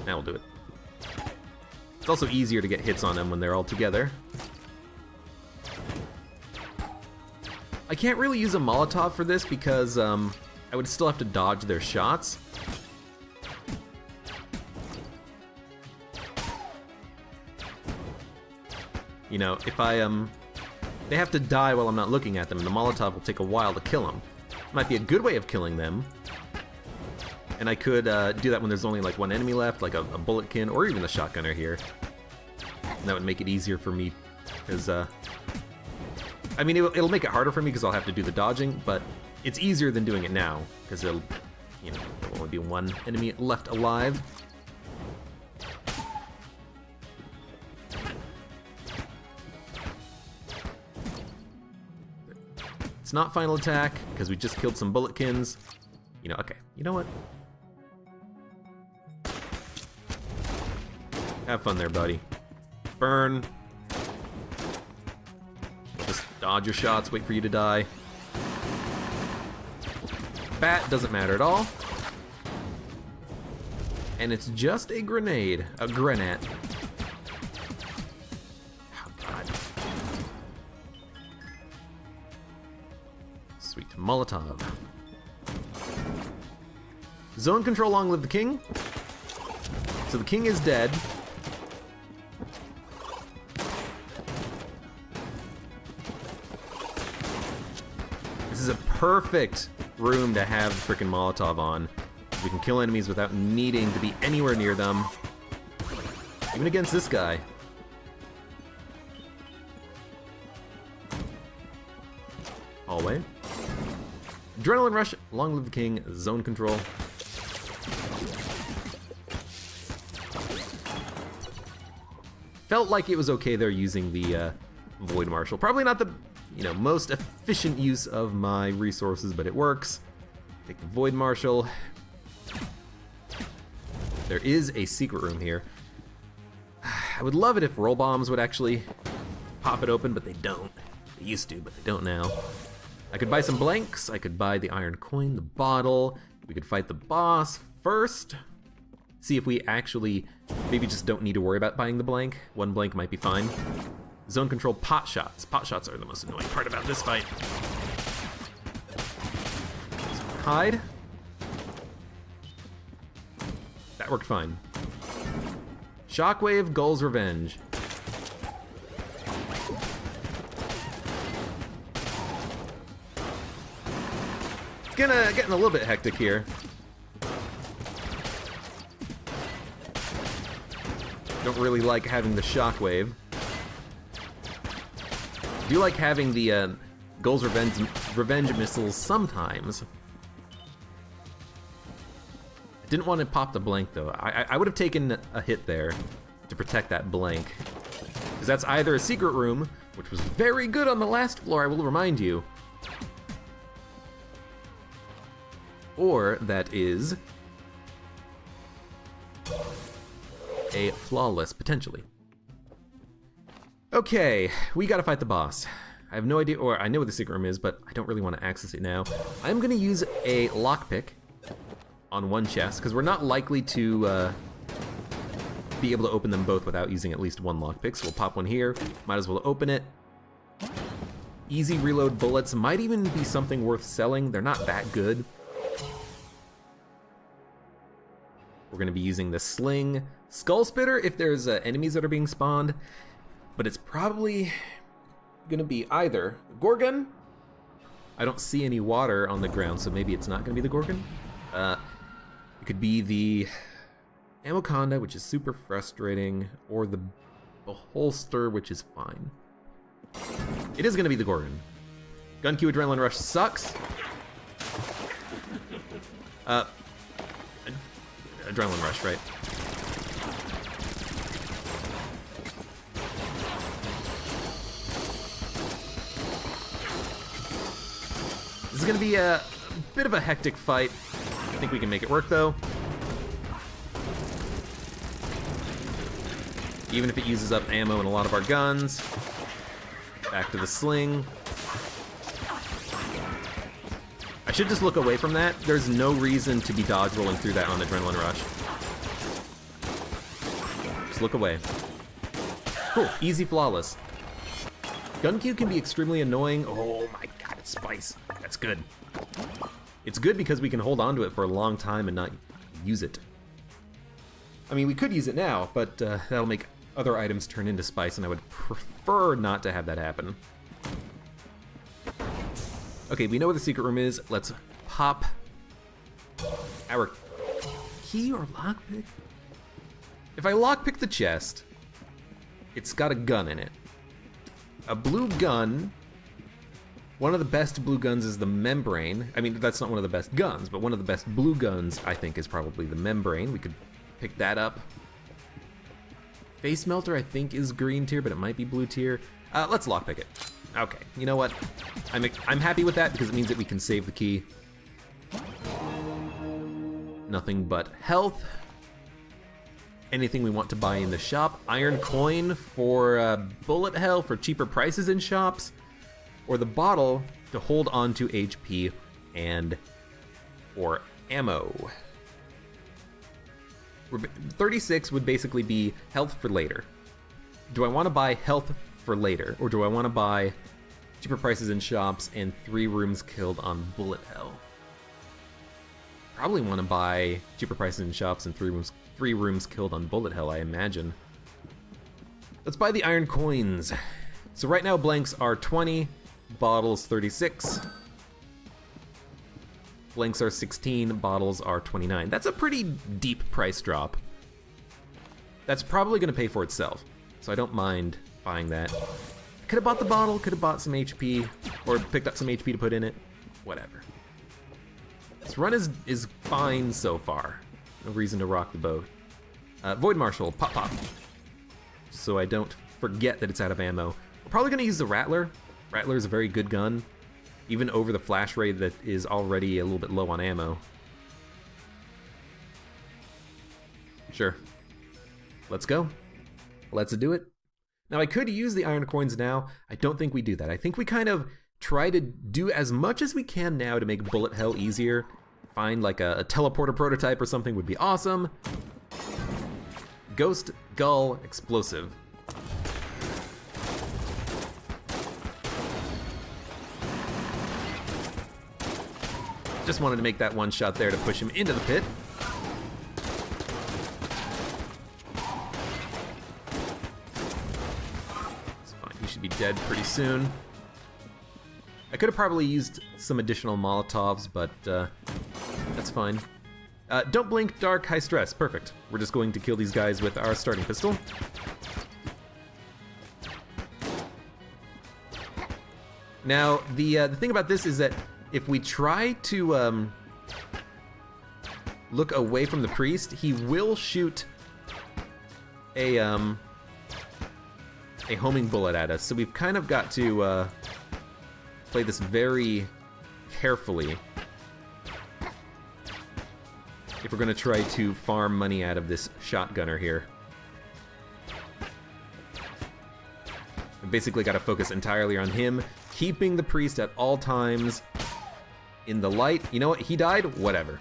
[SPEAKER 1] Now we'll do it. It's also easier to get hits on them when they're all together. I can't really use a Molotov for this because I would still have to dodge their shots. You know, if they have to die while I'm not looking at them, and the Molotov will take a while to kill them. Might be a good way of killing them. And I could do that when there's only like one enemy left, like a bulletkin, or even the shotgunner here. And that would make it easier for me, because, I mean, it'll make it harder for me because I'll have to do the dodging, but it's easier than doing it now, because there'll only be one enemy left alive. It's not final attack, because we just killed some bulletkins. You know, okay, you know what? Have fun there, buddy. Burn. Just dodge your shots, wait for you to die. Bat doesn't matter at all. And it's just a grenade. A grenade. Oh, God. Sweet. Molotov. Zone control, long live the king. So the king is dead. This is a perfect room to have the frickin' Molotov on. We can kill enemies without needing to be anywhere near them. Even against this guy. Hallway. Adrenaline rush, long live the king, zone control. Felt like it was okay there using the Void Marshal. Probably not the most efficient use of my resources, but it works. Take the Void Marshal. There is a secret room here. I would love it if roll bombs would actually pop it open, but they don't. They used to, but they don't now. I could buy some blanks. I could buy the iron coin, the bottle. We could fight the boss first. See if we actually maybe just don't need to worry about buying the blank. One blank might be fine. Zone control pot shots. Pot shots are the most annoying part about this fight. Hide. That worked fine. Shockwave, Gull's Revenge. It's getting a little bit hectic here. Don't really like having the shockwave. Do like having the Gull's Revenge missiles sometimes. I didn't want to pop the blank though. I would have taken a hit there to protect that blank. Because that's either a secret room, which was very good on the last floor, I will remind you. Or that is a flawless, potentially. Okay, we gotta fight the boss. I have no idea, or I know what the secret room is, but I don't really want to access it now. I'm gonna use a lockpick on one chest, because we're not likely to be able to open them both without using at least one lockpick, so we'll pop one here. Might as well open it. Easy reload bullets might even be something worth selling. They're not that good. We're gonna be using the sling. Skull Spitter if there's enemies that are being spawned, but it's probably gonna be either the Gorgon. I don't see any water on the ground, so maybe it's not gonna be the Gorgon. It could be the Amoconda, which is super frustrating, or the Beholster, which is fine. It is gonna be the Gorgon. Gun Q Adrenaline Rush sucks. Adrenaline Rush, right? is gonna be a bit of a hectic fight. I think we can make it work though. Even if it uses up ammo in a lot of our guns. Back to the sling. I should just look away from that. There's no reason to be dodge rolling through that on Adrenaline Rush. Just look away. Cool, easy, flawless. Gun Q can be extremely annoying. Oh my god, it's spice. That's good. It's good because we can hold on to it for a long time and not use it. I mean, we could use it now, but that'll make other items turn into spice, and I would prefer not to have that happen. Okay, we know where the secret room is. Let's pop our key or lockpick. If I lockpick the chest, it's got a gun in it. A blue gun. One of the best blue guns is the membrane. I mean, that's not one of the best guns, but one of the best blue guns, I think, is probably the membrane. We could pick that up. Face melter, I think, is green tier, but it might be blue tier. Let's lockpick it. Okay, you know what? I'm happy with that because it means that we can save the key. Nothing but health. Anything we want to buy in the shop. Iron coin for bullet hell for cheaper prices in shops. Or the bottle to hold on to HP and or ammo. 36 would basically be health for later. Do I want to buy health for later, or do I want to buy cheaper prices in shops and 3 rooms killed on bullet hell? Probably want to buy cheaper prices in shops and 3 rooms killed on bullet hell, I imagine. Let's buy the iron coins. So right now blanks are 20, bottles 36. Blanks are 16, bottles are 29. That's a pretty deep price drop. That's probably going to pay for itself, so I don't mind buying that. I could have bought the bottle, could have bought some HP, or picked up some HP to put in it. Whatever. This run is fine so far. No reason to rock the boat. Void Marshal, pop pop. So I don't forget that it's out of ammo. We're probably going to use the Rattler. Rattler is a very good gun. Even over the flash ray that is already a little bit low on ammo. Sure. Let's go. Let's do it. Now I could use the iron coins now. I don't think we do that. I think we kind of try to do as much as we can now to make bullet hell easier. Find like a teleporter prototype or something would be awesome. Ghost Gull Explosive. Just wanted to make that one shot there to push him into the pit. It's fine, he should be dead pretty soon. I could have probably used some additional Molotovs, but that's fine. Don't blink, dark, high stress, perfect. We're just going to kill these guys with our starting pistol. Now, the thing about this is that if we try to look away from the priest, he will shoot a homing bullet at us. So we've kind of got to play this very carefully if we're going to try to farm money out of this shotgunner here. We basically got to focus entirely on him, keeping the priest at all times in the light. You know what? He died? Whatever.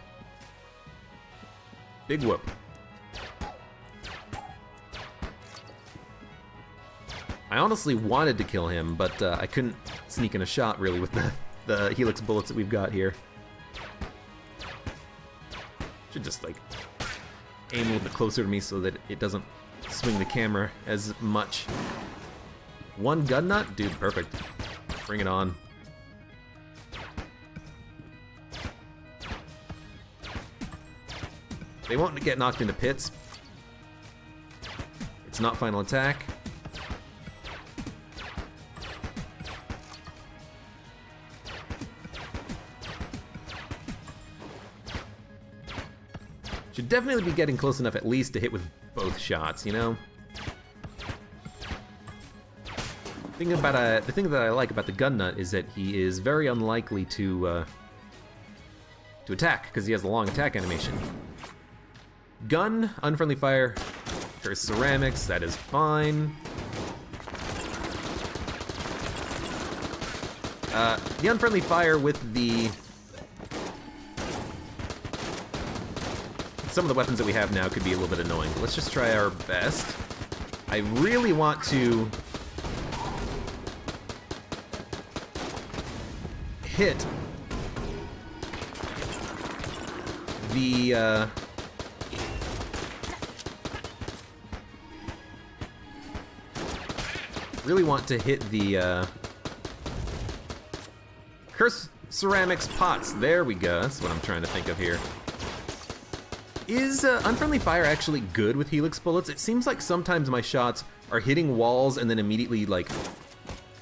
[SPEAKER 1] Big whoop. I honestly wanted to kill him, but I couldn't sneak in a shot, really, with the helix bullets that we've got here. Should just, like, aim a little bit closer to me so that it doesn't swing the camera as much. One gun nut? Dude, perfect. Bring it on. They won't get knocked into pits. It's not final attack. Should definitely be getting close enough at least to hit with both shots, you know? The thing that I like about the gun nut is that he is very unlikely to attack, because he has a long attack animation. Gun, unfriendly fire, there's ceramics, that is fine. The unfriendly fire with some of the weapons that we have now could be a little bit annoying, but let's just try our best. I really want to hit the curse ceramics pots. There we go. That's what I'm trying to think of here. Is unfriendly fire actually good with helix bullets? It seems like sometimes my shots are hitting walls and then immediately like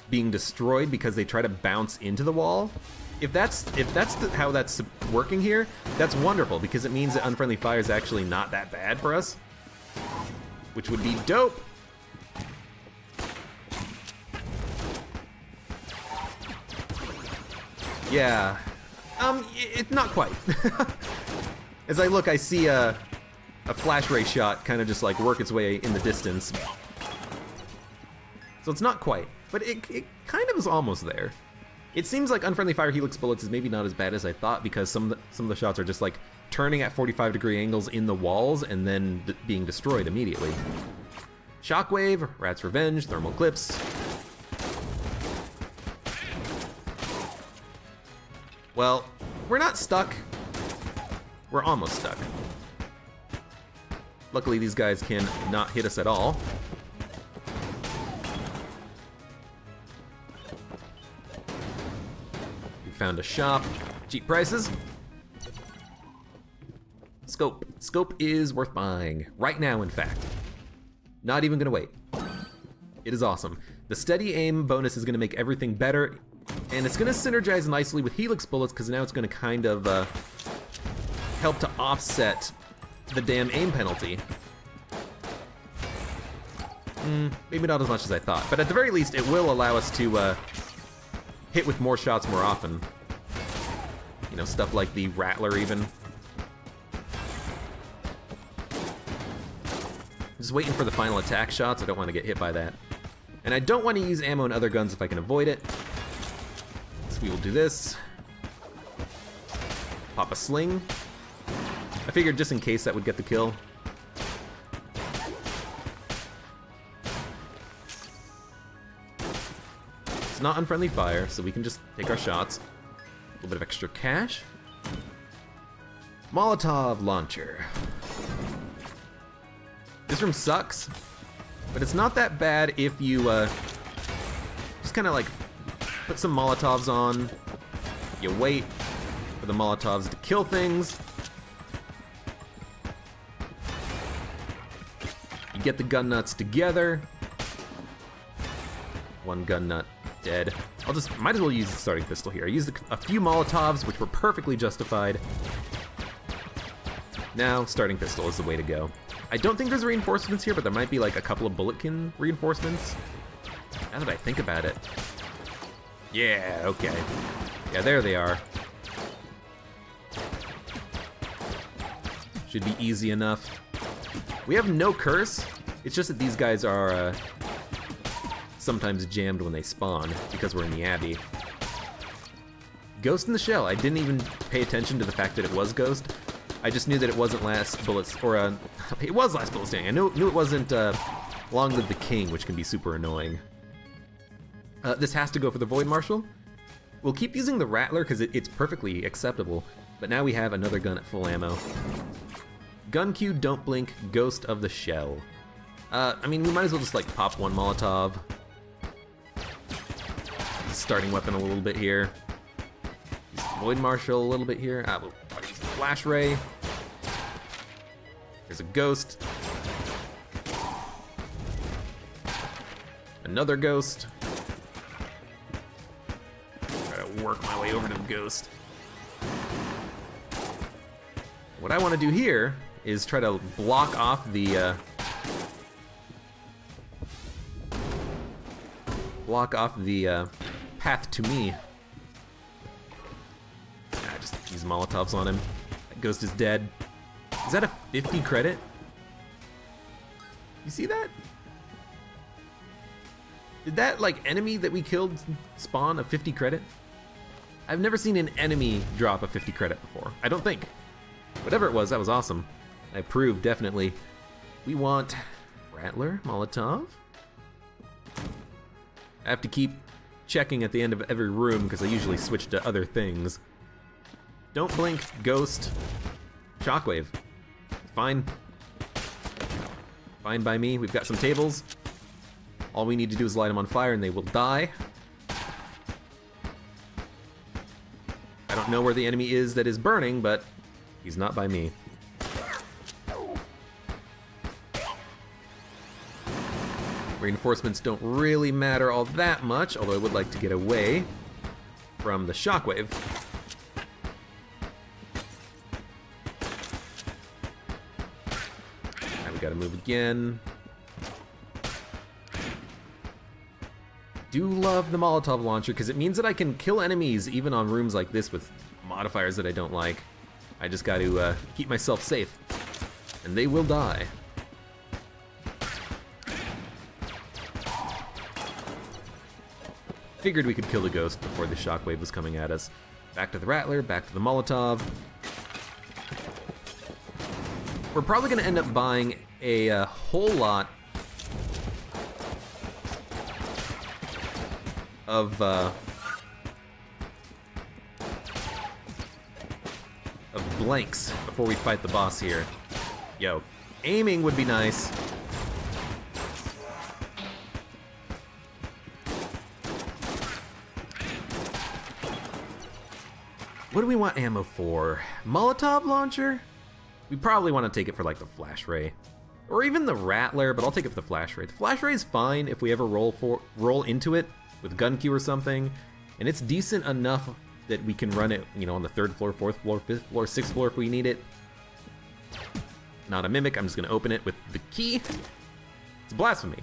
[SPEAKER 1] being destroyed because they try to bounce into the wall. If that's how that's working here, that's wonderful, because it means that unfriendly fire is actually not that bad for us, which would be dope. Yeah, not quite. As I look, I see a flash ray shot kind of just like work its way in the distance. So it's not quite, but it kind of is almost there. It seems like unfriendly fire helix bullets is maybe not as bad as I thought, because some of the shots are just like turning at 45-degree angles in the walls and then being destroyed immediately. Shockwave, Rat's Revenge, thermal clips. Well, we're not stuck. We're almost stuck. Luckily, these guys can not hit us at all. We found a shop. Cheap prices. Scope. Scope is worth buying. Right now, in fact. Not even gonna wait. It is awesome. The steady aim bonus is gonna make everything better, and it's gonna synergize nicely with helix bullets, because now it's gonna kind of help to offset the damn aim penalty. Maybe not as much as I thought, but at the very least, it will allow us to hit with more shots more often. You know, stuff like the Rattler even. Just waiting for the final attack shots. I don't want to get hit by that. And I don't want to use ammo in other guns if I can avoid it. So we will do this. Pop a sling. I figured just in case that would get the kill. It's not unfriendly fire, so we can just take our shots. A little bit of extra cash. Molotov launcher. This room sucks, but it's not that bad if you just kind of like put some Molotovs on. You wait for the Molotovs to kill things. You get the gun nuts together. One gun nut dead. Might as well use the starting pistol here. I used a few Molotovs, which were perfectly justified. Now, starting pistol is the way to go. I don't think there's reinforcements here, but there might be like a couple of bulletkin reinforcements. Now that I think about it. Yeah, okay. Yeah, there they are. Should be easy enough. We have no curse. It's just that these guys are sometimes jammed when they spawn because we're in the Abbey. Ghost in the Shell. I didn't even pay attention to the fact that it was Ghost. I just knew that it wasn't last bullets, or it was last bullet standing. I knew it wasn't Long Live the King, which can be super annoying. This has to go for the Void Marshal. We'll keep using the Rattler because it's perfectly acceptable, but now we have another gun at full ammo. Gun Q, Don't Blink, Ghost of the Shell. I mean, we might as well just like pop one Molotov. Starting weapon a little bit here. Void Marshal a little bit here. We'll use the Flash Ray. There's a Ghost. Another Ghost. Try to work my way over to the Ghost. What I want to do here is try to block off the block off the path to me. Just use Molotovs on him. That ghost is dead. Is that a 50 credit? You see that? Did that, like, enemy that we killed spawn a 50 credit? I've never seen an enemy drop a 50 credit before. I don't think. Whatever it was, that was awesome. I approve, definitely. We want Rattler, Molotov. I have to keep checking at the end of every room because I usually switch to other things. Don't blink, ghost, shockwave. Fine. Fine by me. We've got some tables. All we need to do is light them on fire and they will die. I don't know where the enemy is that is burning, but he's not by me. Reinforcements don't really matter all that much, although I would like to get away from the shockwave. Now we gotta move again. Do love the Molotov launcher because it means that I can kill enemies even on rooms like this with modifiers that I don't like. I just got to keep myself safe, and they will die. Figured we could kill the ghost before the shockwave was coming at us. Back to the Rattler, back to the Molotov. We're probably going to end up buying a whole lot of blanks before we fight the boss here. Yo, aiming would be nice. What do we want ammo for? Molotov launcher? We probably want to take it for like the flash ray. Or even the Rattler, but I'll take it for the flash ray. The flash ray is fine if we ever roll into it with gun queue or something, and it's decent enough that we can run it, you know, on the 3rd floor, 4th floor, 5th floor, 6th floor if we need it. Not a mimic, I'm just gonna open it with the key. It's Blasphemy.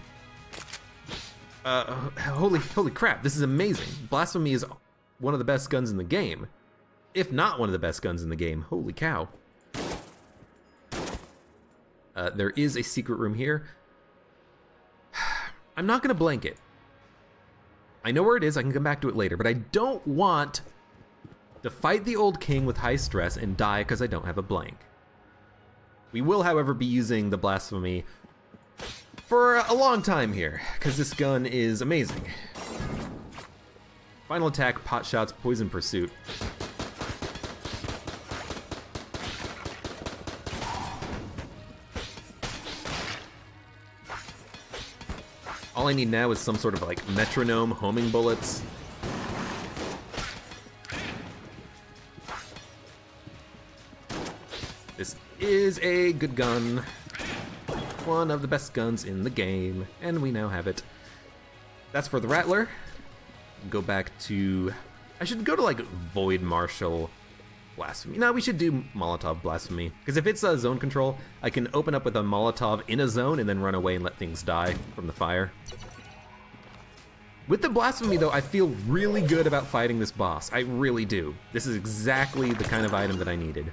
[SPEAKER 1] Holy crap, this is amazing. Blasphemy is one of the best guns in the game. If not one of the best guns in the game. Holy cow. There is a secret room here. I'm not gonna blank it. I know where it is, I can come back to it later, but I don't want to fight the old king with high stress and die because I don't have a blank. We will, however, be using the Blasphemy for a long time here, because this gun is amazing. Final attack, pot shots, poison pursuit. All I need now is some sort of like metronome homing bullets. This is a good gun. One of the best guns in the game, and we now have it. That's for the Rattler. Go back to... I should go to like Void Marshal Blasphemy. No, we should do Molotov Blasphemy. Because if it's zone control, I can open up with a Molotov in a zone and then run away and let things die from the fire. With the Blasphemy though, I feel really good about fighting this boss. I really do. This is exactly the kind of item that I needed.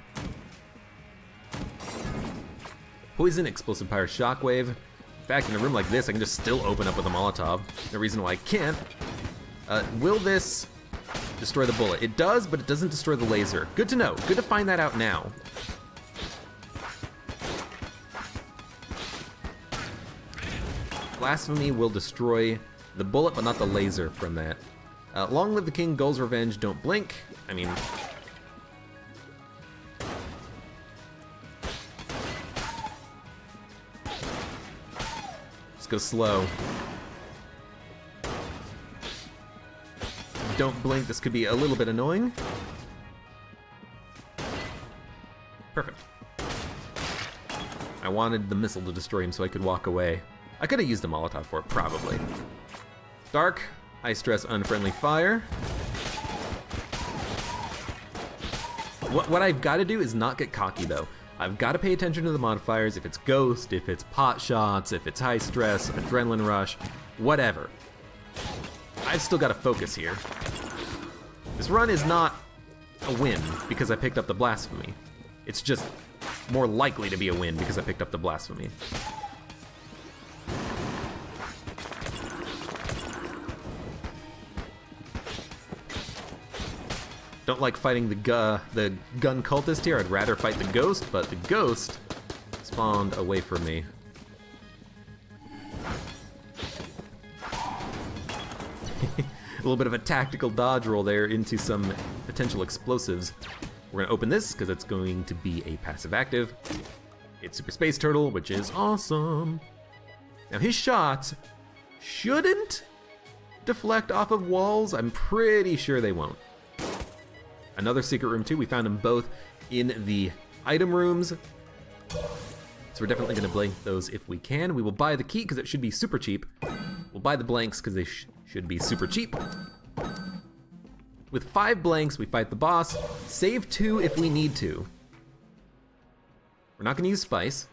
[SPEAKER 1] Poison, Explosive Pyre, Shockwave. In fact, in a room like this, I can just still open up with a Molotov. No reason why I can't. Will this destroy the bullet? It does, but it doesn't destroy the laser. Good to know. Good to find that out now. Blasphemy will destroy the bullet, but not the laser from that. Long live the king, Gull's revenge, don't blink. I mean... Let's go slow. Don't blink, this could be a little bit annoying. Perfect. I wanted the missile to destroy him so I could walk away. I could have used a Molotov for it, probably. Dark, high stress, unfriendly fire. What I've got to do is not get cocky though. I've got to pay attention to the modifiers, if it's ghost, if it's pot shots, if it's high stress, adrenaline rush, whatever. I've still got to focus here. This run is not a win because I picked up the Blasphemy. It's just more likely to be a win because I picked up the Blasphemy. Don't like fighting the gun cultist here. I'd rather fight the ghost, but the ghost spawned away from me. A little bit of a tactical dodge roll there into some potential explosives. We're gonna open this because it's going to be a passive active. It's Super Space Turtle, which is awesome. Now his shots shouldn't deflect off of walls. I'm pretty sure they won't. Another secret room too. We found them both in the item rooms. So we're definitely gonna blank those if we can. We will buy the key because it should be super cheap. We'll buy the blanks because they should be super cheap. With 5 blanks, we fight the boss. Save 2 if we need to. We're not gonna use Spice.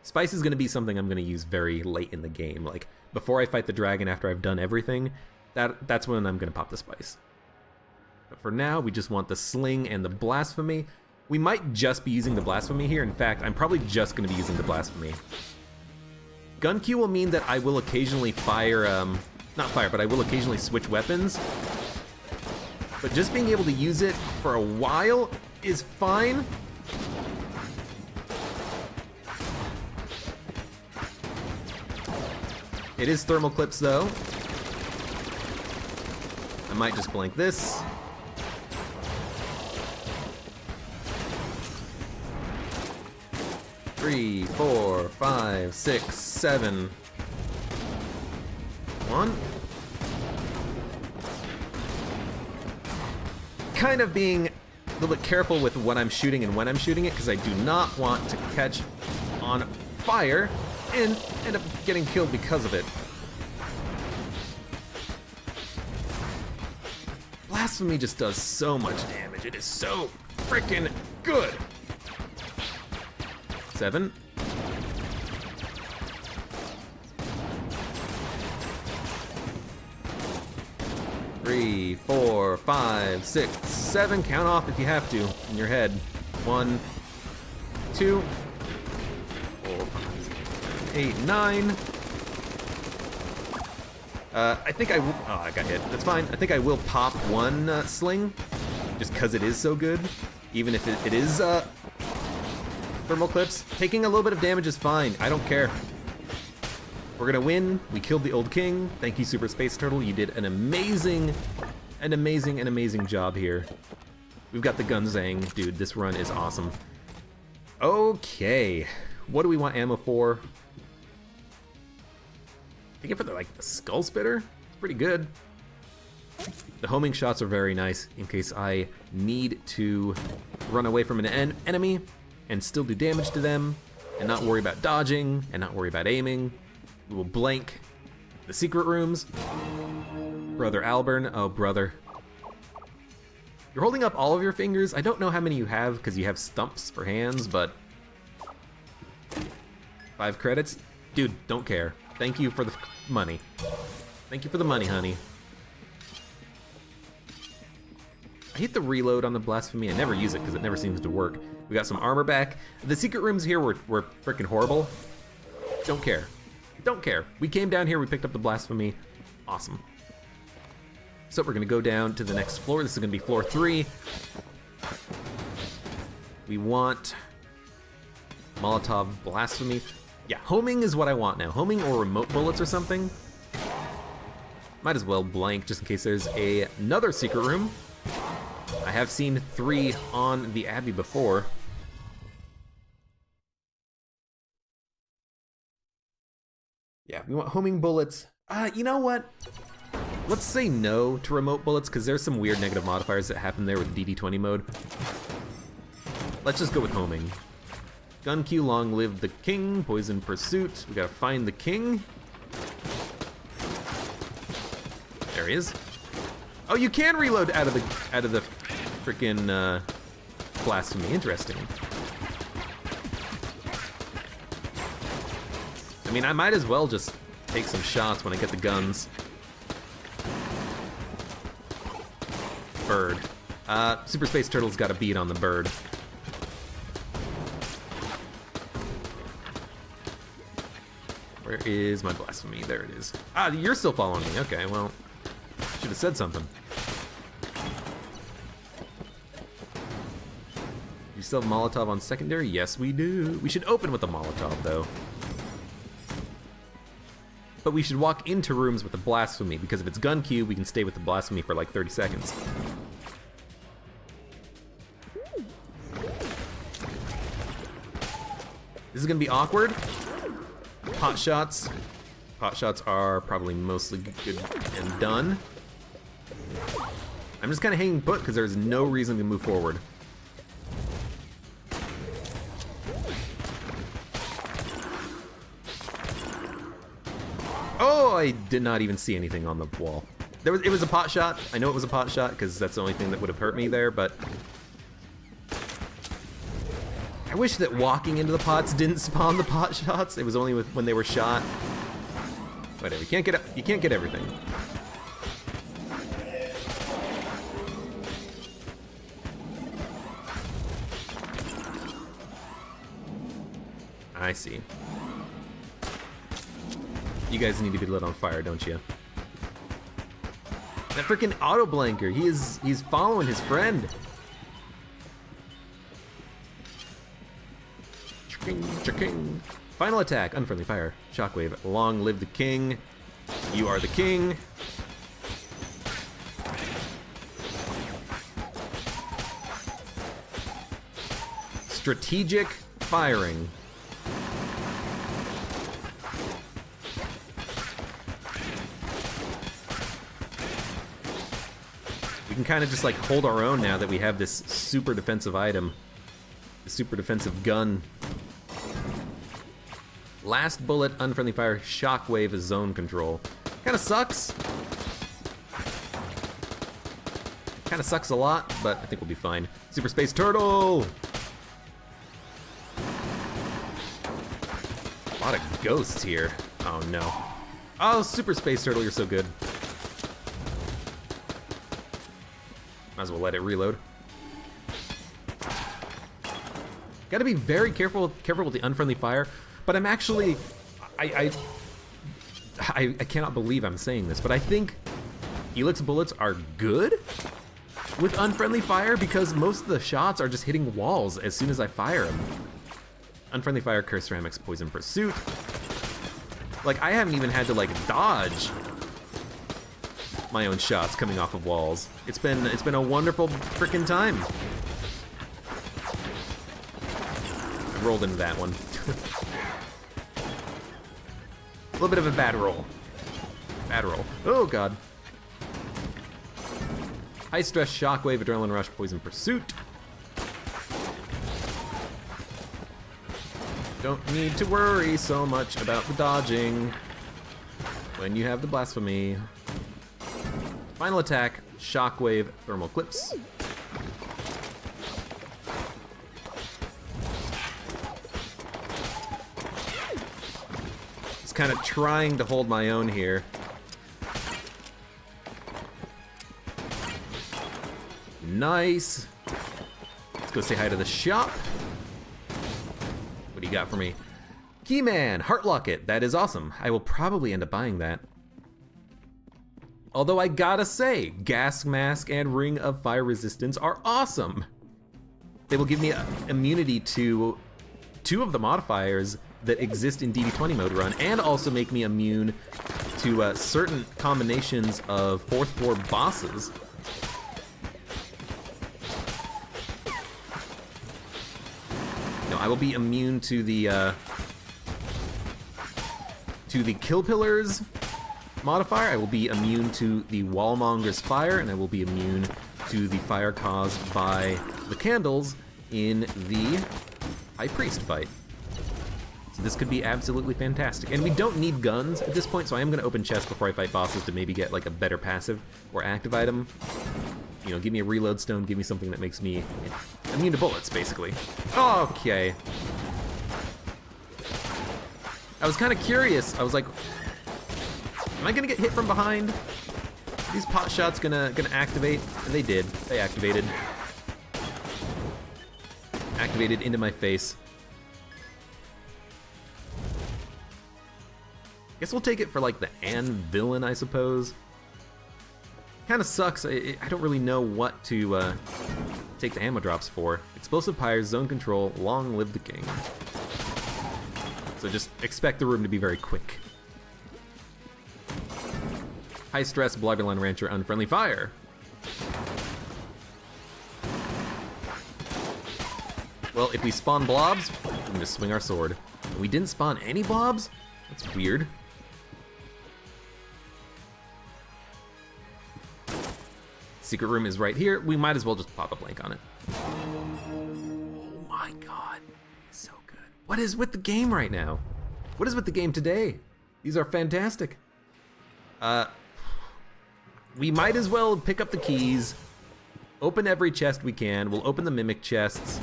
[SPEAKER 1] Spice is gonna be something I'm gonna use very late in the game. Like, before I fight the dragon, after I've done everything, that's when I'm gonna pop the Spice. But for now, we just want the Sling and the Blasphemy. We might just be using the Blasphemy here. In fact, I'm probably just gonna be using the Blasphemy. Gun Q will mean that I will occasionally fire, not fire, but I will occasionally switch weapons. But just being able to use it for a while is fine. It is thermal clips though. I might just blank this. Three, 4, 5, 6, 7. 1. Kind of being a little bit careful with what I'm shooting and when I'm shooting it because I do not want to catch on fire and end up getting killed because of it. Blasphemy just does so much damage. It is so freaking good. 7. Three, 4, 5, 6, 7. Count off if you have to in your head. 1, 2, 4, 5, 6, 8, 9. I think I will. Oh, I got hit. That's fine. I think I will pop one sling, just because it is so good. Even if it is thermal clips, taking a little bit of damage is fine. I don't care. We're gonna win. We killed the old king. Thank you, Super Space Turtle. You did an amazing job here. We've got the Gunzang, dude. This run is awesome. Okay, what do we want ammo for? I think for the skull spitter. It's pretty good. The homing shots are very nice in case I need to run away from an enemy and still do damage to them and not worry about dodging and not worry about aiming. We will blank the secret rooms. Brother Alburn, oh brother. You're holding up all of your fingers. I don't know how many you have because you have stumps for hands, but 5 credits? Dude, don't care. Thank you for the money. Thank you for the money, honey. I hit the reload on the Blasphemy. I never use it because it never seems to work. We got some armor back. The secret rooms here were freaking horrible. Don't care. Don't care. We came down here, we picked up the Blasphemy. Awesome. So we're gonna go down to the next floor. This is gonna be floor 3. We want Molotov Blasphemy. Yeah, homing is what I want now. Homing or remote bullets or something. Might as well blank just in case there's another secret room. I have seen 3 on the Abbey before. Yeah, we want homing bullets. You know what? Let's say no to remote bullets because there's some weird negative modifiers that happen there with DD20 mode. Let's just go with homing. Gun Q, long live the king. Poison pursuit. We gotta find the king. There he is. Oh, you can reload out of the freaking Blasphemy. Interesting. I mean, I might as well just take some shots when I get the guns. bird. Super Space Turtle's got a beat on the bird. Where is my blasphemy? There it is. Ah, you're still following me. Okay, well, should have said something. You still have Molotov on secondary? Yes, we do. We should open with the Molotov, though. But we should walk into rooms with the blasphemy, because if it's gun Q, we can stay with the blasphemy for like 30 seconds. This is gonna be awkward. Pot shots. Pot shots are probably mostly good and done. I'm just kind of hanging put because there's no reason to move forward. Oh, I did not even see anything on the wall. It was a pot shot. I know it was a pot shot because that's the only thing that would have hurt me there, but I wish that walking into the pots didn't spawn the pot shots. It was only when they were shot. Whatever, you can't get everything. I see. You guys need to be lit on fire, don't you? That freaking auto blanker, he's following his friend. King. Final attack, unfriendly fire, shockwave. Long live the king. You are the king. Strategic firing. We can kind of just like hold our own now that we have this super defensive item. The super defensive gun. Last bullet, unfriendly fire, shockwave is zone control. Kinda sucks. Kinda sucks a lot, but I think we'll be fine. Super Space Turtle! A lot of ghosts here. Oh no. Oh, Super Space Turtle, you're so good. Might as well let it reload. Gotta be very careful with the unfriendly fire. But I'm actually, I cannot believe I'm saying this, but I think Helix bullets are good with unfriendly fire because most of the shots are just hitting walls as soon as I fire them. Unfriendly fire, Curse Ceramics, Poison Pursuit. Like, I haven't even had to like dodge my own shots coming off of walls. It's been a wonderful frickin' time. I rolled into that one. A little bit of a bad roll. Bad roll. Oh god. High stress, shockwave, adrenaline rush, poison pursuit. Don't need to worry so much about the dodging when you have the blasphemy. Final attack, shockwave, thermal clips. Kind of trying to hold my own here. Nice. Let's go say hi to the shop. What do you got for me? Keyman, Heart Locket. That is awesome. I will probably end up buying that. Although I gotta say, Gas Mask and Ring of Fire Resistance are awesome. They will give me immunity to 2 of the modifiers that exist in DD20 mode run, and also make me immune to certain combinations of 4th floor bosses. No, I will be immune to the Kill Pillars modifier. I will be immune to the Wallmonger's Fire, and I will be immune to the fire caused by the candles in the High Priest fight. This could be absolutely fantastic. And we don't need guns at this point, so I am going to open chests before I fight bosses to maybe get like a better passive or active item. You know, give me a reload stone, give me something that makes me immune to bullets, basically. Okay. I was kind of curious. I was like, am I going to get hit from behind? these pot shots gonna activate? And they did. They activated. Activated into my face. Guess we'll take it for like the villain, I suppose. Kind of sucks. I don't really know what to take the ammo drops for. Explosive pyres, zone control, long live the king. So just expect the room to be very quick. High stress, Blobberland Rancher, unfriendly fire. Well, if we spawn blobs, we can just swing our sword. And we didn't spawn any blobs? That's weird. Secret room is right here. We might as well just pop a blank on it. Oh my god. It's so good. What is with the game right now? What is with the game today? These are fantastic. We might as well pick up the keys, open every chest we can. We'll open the mimic chests.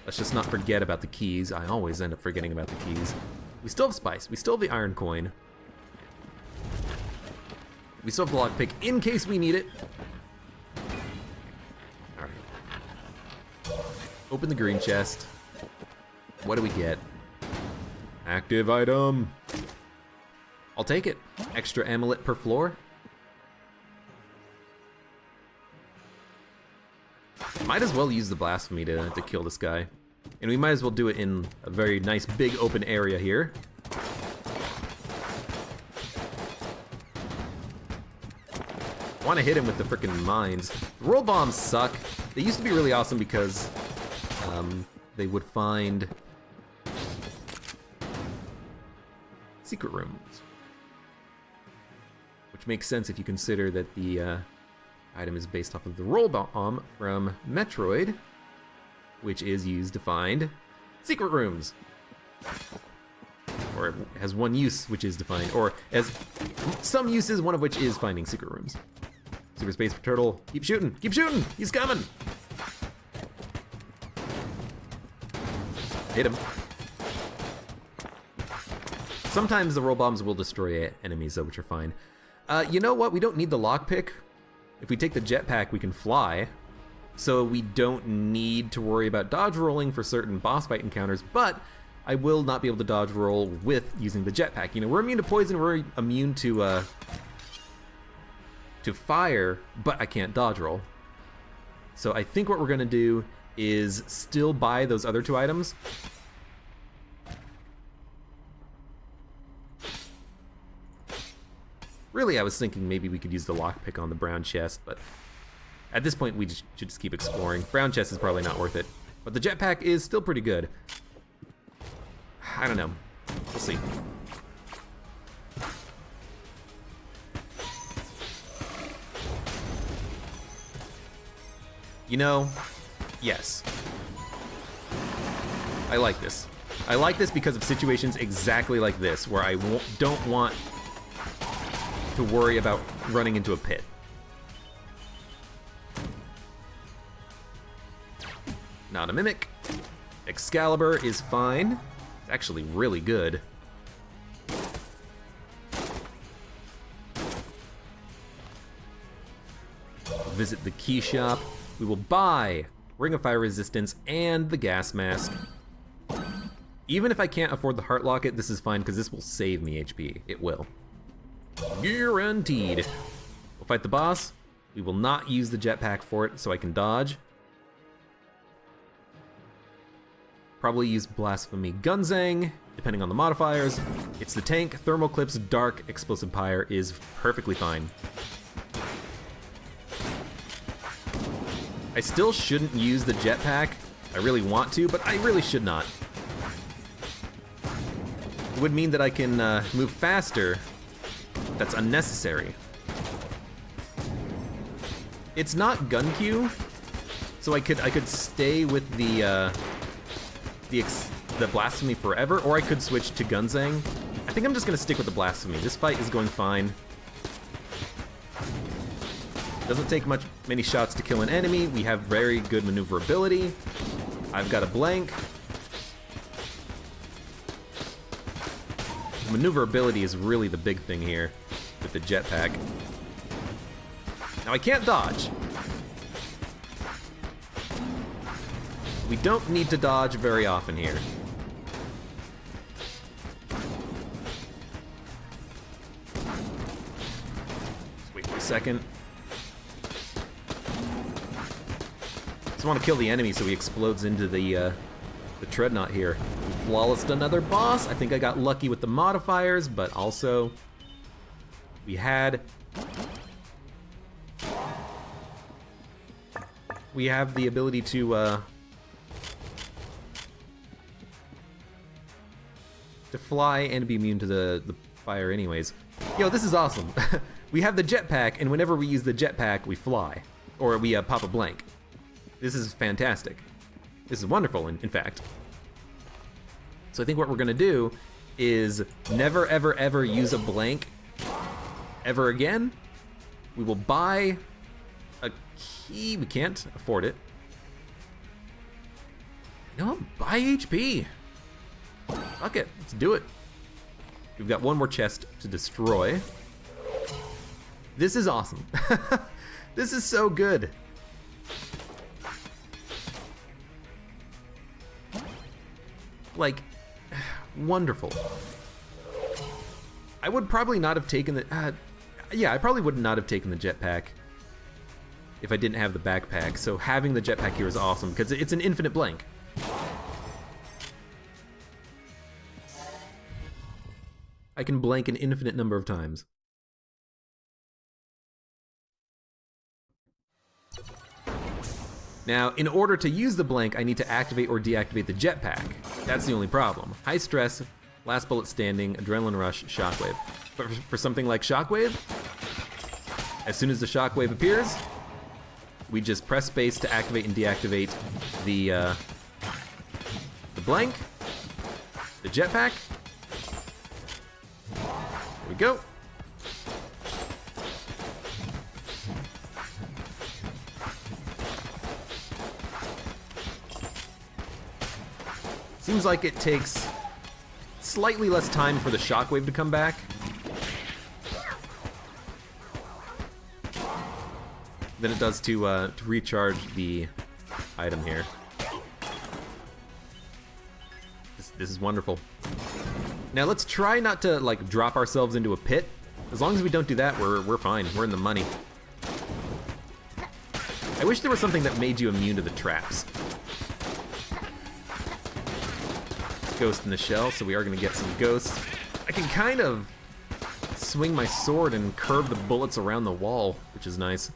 [SPEAKER 1] Let's just not forget about the keys. I always end up forgetting about the keys. We still have spice. We still have the iron coin. We still have the lockpick in case we need it. All right. Open the green chest. What do we get? Active item. I'll take it. Extra amulet per floor. Might as well use the blasphemy to kill this guy. And we might as well do it in a very nice big open area here. Want to hit him with the frickin' mines. The roll bombs suck. They used to be really awesome because they would find secret rooms. Which makes sense if you consider that the item is based off of the roll bomb from Metroid, which is used to find secret rooms. Or it has one use, which is to find, or has some uses, one of which is finding secret rooms. Super Space Turtle, keep shooting, he's coming! Hit him. Sometimes the roll bombs will destroy enemies though, which are fine. You know what, we don't need the lockpick. If we take the jetpack, we can fly, so we don't need to worry about dodge rolling for certain boss fight encounters, but I will not be able to dodge roll with using the jetpack. You know, we're immune to poison, we're immune to fire, but I can't dodge roll. So I think what we're gonna do is still buy those other two items. Really, I was thinking maybe we could use the lockpick on the brown chest, but at this point we should just keep exploring. Brown chest is probably not worth it, but the jetpack is still pretty good. I don't know. We'll see. You know, yes. I like this. I like this because of situations exactly like this, where I don't want to worry about running into a pit. Not a mimic. Excalibur is fine. It's actually really good. Visit the key shop. We will buy Ring of Fire Resistance and the gas mask. Even if I can't afford the heart locket, this is fine because this will save me HP. It will. Guaranteed. We'll fight the boss. We will not use the jetpack for it so I can dodge. Probably use Blasphemy Gunzang, depending on the modifiers. It's the tank. Thermal Clip's Dark Explosive Pyre is perfectly fine. I still shouldn't use the jetpack. I really want to, but I really should not. It would mean that I can move faster. That's unnecessary. It's not gun Q, so I could stay with the Blasphemy forever, or I could switch to Gunzang. I think I'm just gonna stick with the Blasphemy. This fight is going fine. Doesn't take many shots to kill an enemy. We have very good maneuverability. I've got a blank. Maneuverability is really the big thing here with the jetpack. Now I can't dodge. We don't need to dodge very often here. Just wait for a second. Just want to kill the enemy so he explodes into the Treadnought here. Flawlessed another boss. I think I got lucky with the modifiers, but also we have the ability to fly and be immune to the fire anyways. Yo, this is awesome. We have the jetpack, and whenever we use the jetpack, we fly. Or we pop a blank. This is fantastic. This is wonderful, in fact. So I think what we're gonna do is never, ever, ever use a blank ever again. We will buy a key. We can't afford it. You know what? Buy HP. Fuck it. Let's do it. We've got one more chest to destroy. This is awesome. This is so good. Like, wonderful. I would probably not have taken the... yeah, I probably would not have taken the jetpack if I didn't have the backpack. So having the jetpack here is awesome because it's an infinite blank. I can blank an infinite number of times. Now, in order to use the blank, I need to activate or deactivate the jetpack. That's the only problem. High stress, last bullet standing, adrenaline rush, shockwave. But for something like shockwave, as soon as the shockwave appears, we just press space to activate and deactivate the blank, the jetpack. There we go. Seems like it takes slightly less time for the shockwave to come back than it does to recharge the item here. This is wonderful. Now let's try not to like drop ourselves into a pit. As long as we don't do that, we're fine. We're in the money. I wish there was something that made you immune to the traps. Ghost in the shell, so we are gonna get some ghosts. I can kind of swing my sword and curve the bullets around the wall, which is nice.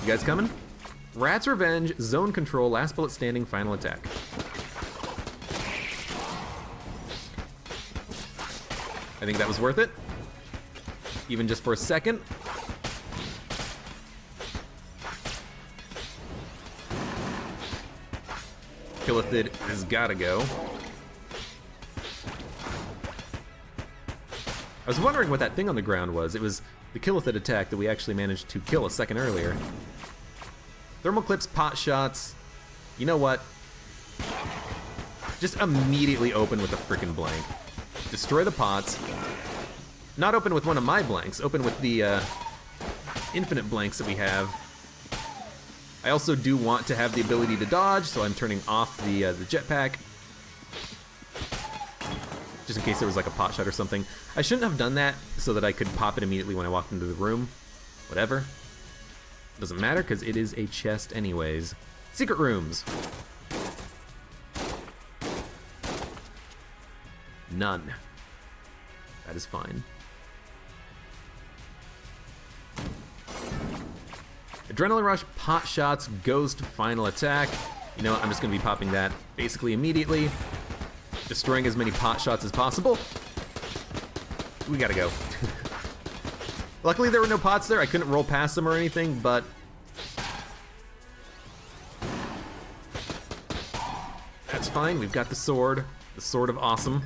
[SPEAKER 1] You guys coming? Rat's Revenge, zone control, last bullet standing, final attack. I think that was worth it, even just for a second. Killithid has gotta go. I was wondering what that thing on the ground was. It was the Killithid attack that we actually managed to kill a second earlier. Thermal clips, pot shots. You know what? Just immediately open with a frickin' blank. Destroy the pots. Not open with one of my blanks, open with the infinite blanks that we have. I also do want to have the ability to dodge, so I'm turning off the jetpack. Just in case there was like a pot shot or something. I shouldn't have done that so that I could pop it immediately when I walked into the room. Whatever. Doesn't matter, because it is a chest anyways. Secret rooms. None. That is fine. Adrenaline Rush, Pot Shots, Ghost, Final Attack. You know what, I'm just gonna be popping that basically immediately. Destroying as many pot shots as possible. We gotta go. Luckily there were no pots there, I couldn't roll past them or anything, but... that's fine, we've got the sword of awesome.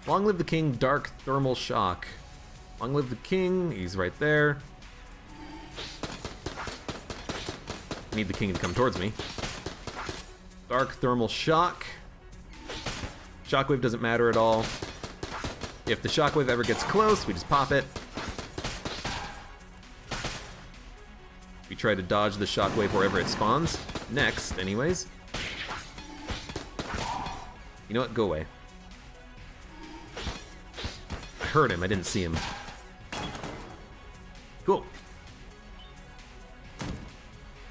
[SPEAKER 1] Long live the king, Dark Thermal Shock. Long live the king, he's right there. I need the king to come towards me. Dark Thermal Shock. Shockwave doesn't matter at all. If the shockwave ever gets close, we just pop it. We try to dodge the shockwave wherever it spawns. Next, anyways. You know what? Go away. I heard him. I didn't see him. Cool.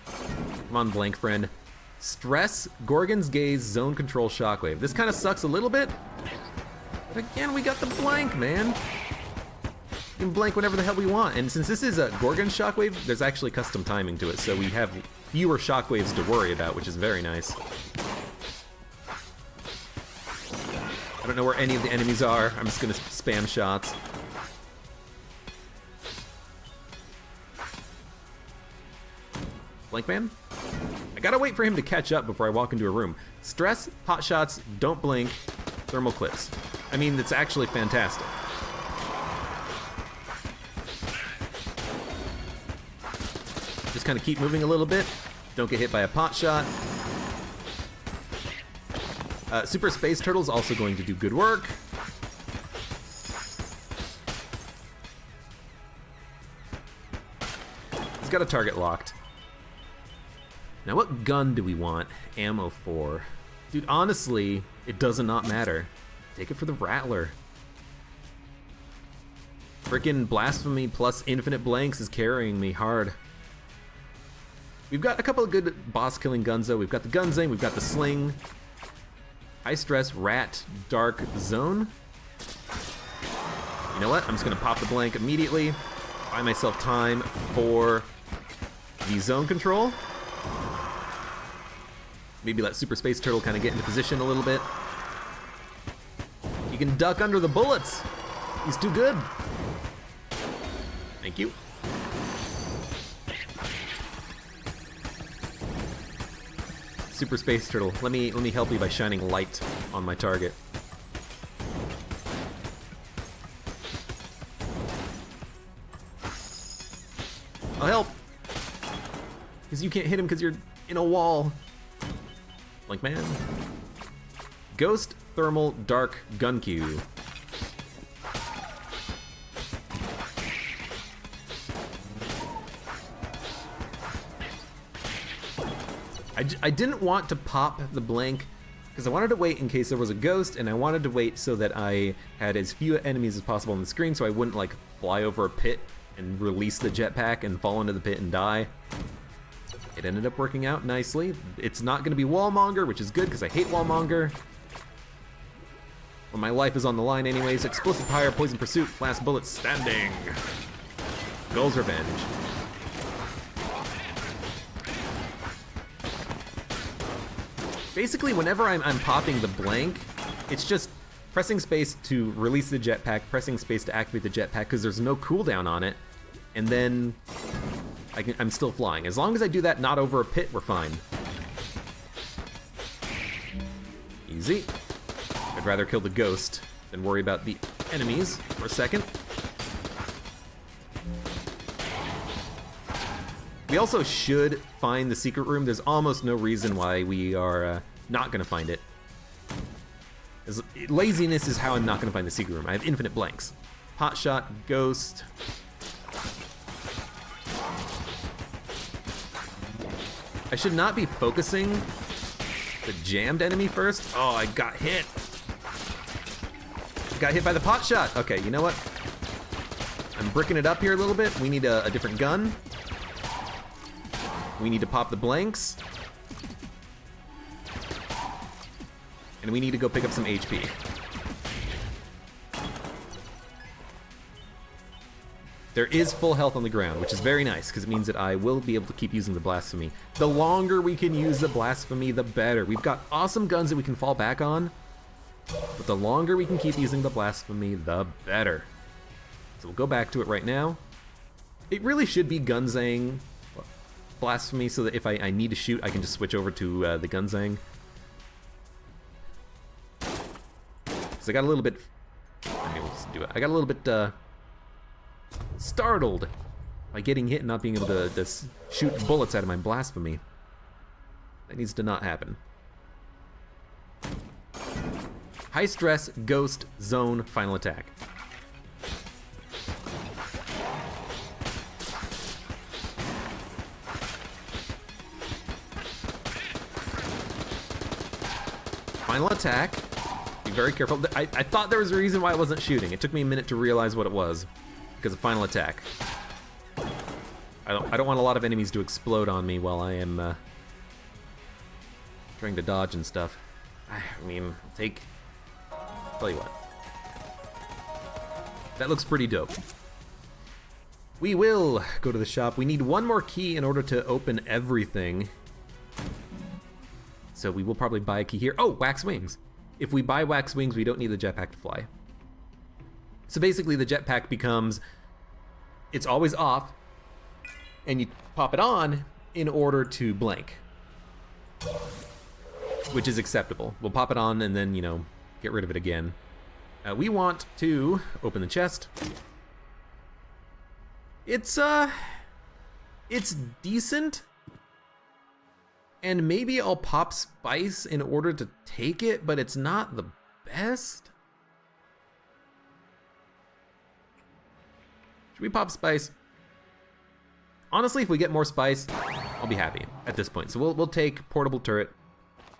[SPEAKER 1] Come on, blank friend. Stress, Gorgon's Gaze, Zone Control, Shockwave. This kind of sucks a little bit. But again, we got the blank, man. We can blank whenever the hell we want. And since this is a Gorgon Shockwave, there's actually custom timing to it. So we have fewer shockwaves to worry about, which is very nice. I don't know where any of the enemies are. I'm just gonna spam shots. Blank man? I gotta wait for him to catch up before I walk into a room. Stress, hot shots, don't blink, thermal clips. I mean, it's actually fantastic. Just kind of keep moving a little bit. Don't get hit by a pot shot. Super Space Turtle's also going to do good work. He's got a target locked. Now what gun do we want ammo for? Dude, honestly, it does not matter. Take it for the Rattler. Frickin' Blasphemy plus Infinite Blanks is carrying me hard. We've got a couple of good boss-killing guns, though. We've got the Gunzang, we've got the Sling. High Stress, Rat, Dark Zone. You know what? I'm just gonna pop the blank immediately. Buy myself time for the Zone Control. Maybe let Super Space Turtle kind of get into position a little bit. He can duck under the bullets. He's too good. Thank you. Super Space Turtle, let me help you by shining light on my target. I'll help. Because you can't hit him because you're in a wall. Blank man. Ghost, Thermal, Dark, Gun Q. I didn't want to pop the blank because I wanted to wait in case there was a ghost, and I wanted to wait so that I had as few enemies as possible on the screen so I wouldn't like fly over a pit and release the jetpack and fall into the pit and die. It ended up working out nicely. It's not going to be Wallmonger, which is good because I hate Wallmonger. Well, my life is on the line anyways. Explosive Fire, Poison Pursuit, Last Bullet Standing. Gull's Revenge. Basically, whenever I'm popping the blank, it's just pressing space to release the jetpack, pressing space to activate the jetpack because there's no cooldown on it, and then I'm still flying. As long as I do that not over a pit, we're fine. Easy. I'd rather kill the ghost than worry about the enemies for a second. We also should find the secret room. There's almost no reason why we are not gonna find it. Laziness is how I'm not gonna find the secret room. I have infinite blanks. Hot shot, ghost. I should not be focusing the jammed enemy first. Oh, I got hit. Got hit by the pot shot. Okay, you know what? I'm bricking it up here a little bit. We need a different gun. We need to pop the blanks. And we need to go pick up some HP. There is full health on the ground, which is very nice, because it means that I will be able to keep using the Blasphemy. The longer we can use the Blasphemy, the better. We've got awesome guns that we can fall back on, but the longer we can keep using the Blasphemy, the better. So we'll go back to it right now. It really should be Gunzang Blasphemy, so that if I need to shoot, I can just switch over to the Gunzang. Because I got a little bit... Okay, we'll just do it. I got a little bit startled by getting hit and not being able to shoot bullets out of my Blasphemy. That needs to not happen. High stress, ghost, zone, final attack. Final attack. Be very careful. I thought there was a reason why I wasn't shooting. It took me a minute to realize what it was. Because of final attack. I don't want a lot of enemies to explode on me while I am trying to dodge and stuff. I mean, tell you what. That looks pretty dope. We will go to the shop. We need one more key in order to open everything. So we will probably buy a key here. Oh, wax wings. If we buy wax wings, we don't need the jetpack to fly. So basically the jetpack becomes, it's always off, and you pop it on in order to blank. Which is acceptable. We'll pop it on and then, you know, get rid of it again. We want to open the chest. It's decent. And maybe I'll pop spice in order to take it, but it's not the best. Should we pop spice? Honestly, if we get more spice, I'll be happy at this point. So we'll take portable turret.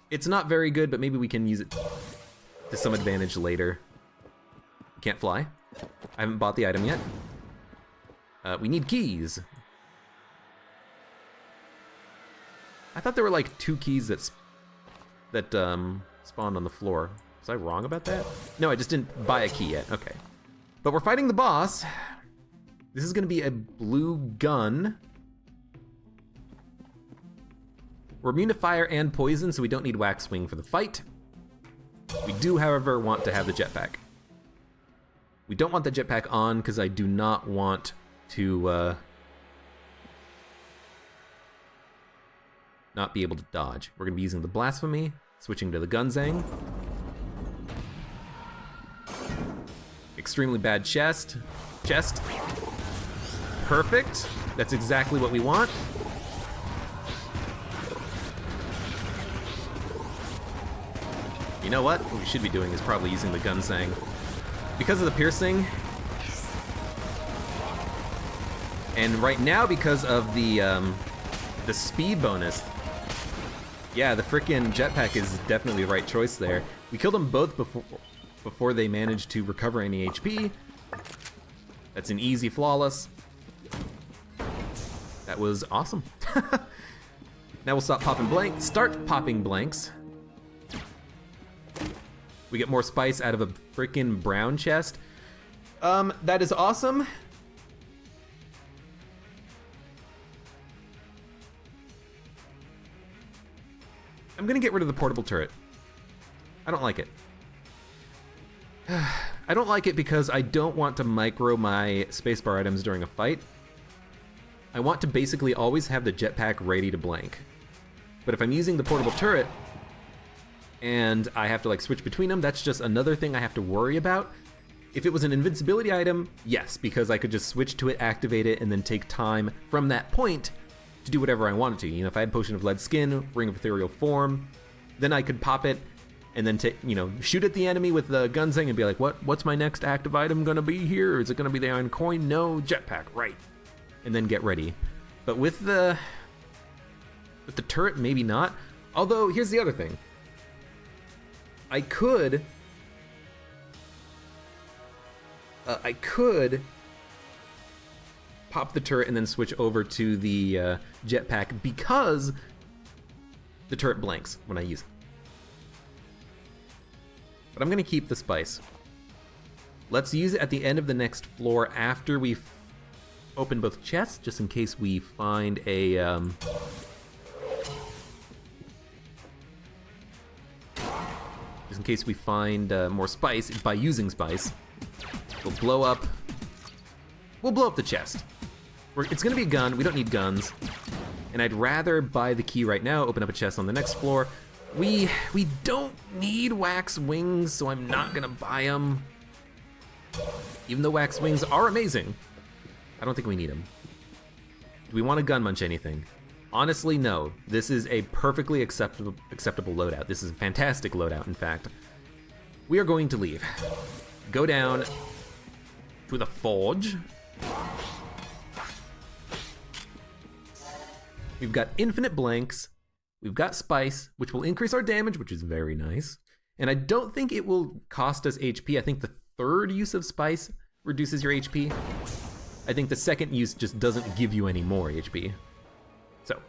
[SPEAKER 1] It's not very good, but maybe we can use it to some advantage later. Can't fly. I haven't bought the item yet. We need keys. I thought there were like 2 keys that spawned on the floor. Was I wrong about that? No, I just didn't buy a key yet. Okay. But we're fighting the boss. This is gonna be a blue gun. We're immune to fire and poison, so we don't need wax wing for the fight. We do, however, want to have the jetpack. We don't want the jetpack on because I do not want to not be able to dodge. We're gonna be using the Blasphemy, switching to the Gunzang. Extremely bad chest. Perfect. That's exactly what we want. You know what we should be doing is probably using the Gunzang. Because of the piercing, and right now because of the speed bonus, yeah, the frickin' jetpack is definitely the right choice there. We killed them both before they managed to recover any HP. That's an easy flawless. That was awesome. Now we'll start popping blanks. We get more spice out of a freaking brown chest. That is awesome. I'm gonna get rid of the portable turret. I don't like it. I don't like it because I don't want to micro my spacebar items during a fight. I want to basically always have the jetpack ready to blank. But if I'm using the portable turret, and I have to like switch between them, that's just another thing I have to worry about. If it was an invincibility item, yes, because I could just switch to it, activate it, and then take time from that point to do whatever I wanted to. You know, if I had Potion of Lead Skin, Ring of Ethereal Form, then I could pop it and then shoot at the enemy with the Gunzang and be like, what's my next active item gonna be here? Is it gonna be the Iron Coin? No, jetpack, right. And then get ready. But with the turret, maybe not. Although, here's the other thing. I could pop the turret and then switch over to the jetpack because the turret blanks when I use it. But I'm gonna keep the spice. Let's use it at the end of the next floor after we open both chests, just in case we find a more spice by using spice. We'll blow up the chest. It's gonna be a gun, we don't need guns. And I'd rather buy the key right now, open up a chest on the next floor. We don't need wax wings, so I'm not gonna buy them. Even though wax wings are amazing, I don't think we need them. Do we want to gun munch anything? Honestly, no. This is a perfectly acceptable loadout. This is a fantastic loadout, in fact. we are going to leave. Go down to the forge. We've got infinite blanks. We've got spice, which will increase our damage, which is very nice. And I don't think it will cost us HP. I think the third use of spice reduces your HP. I think the second use just doesn't give you any more HP. So.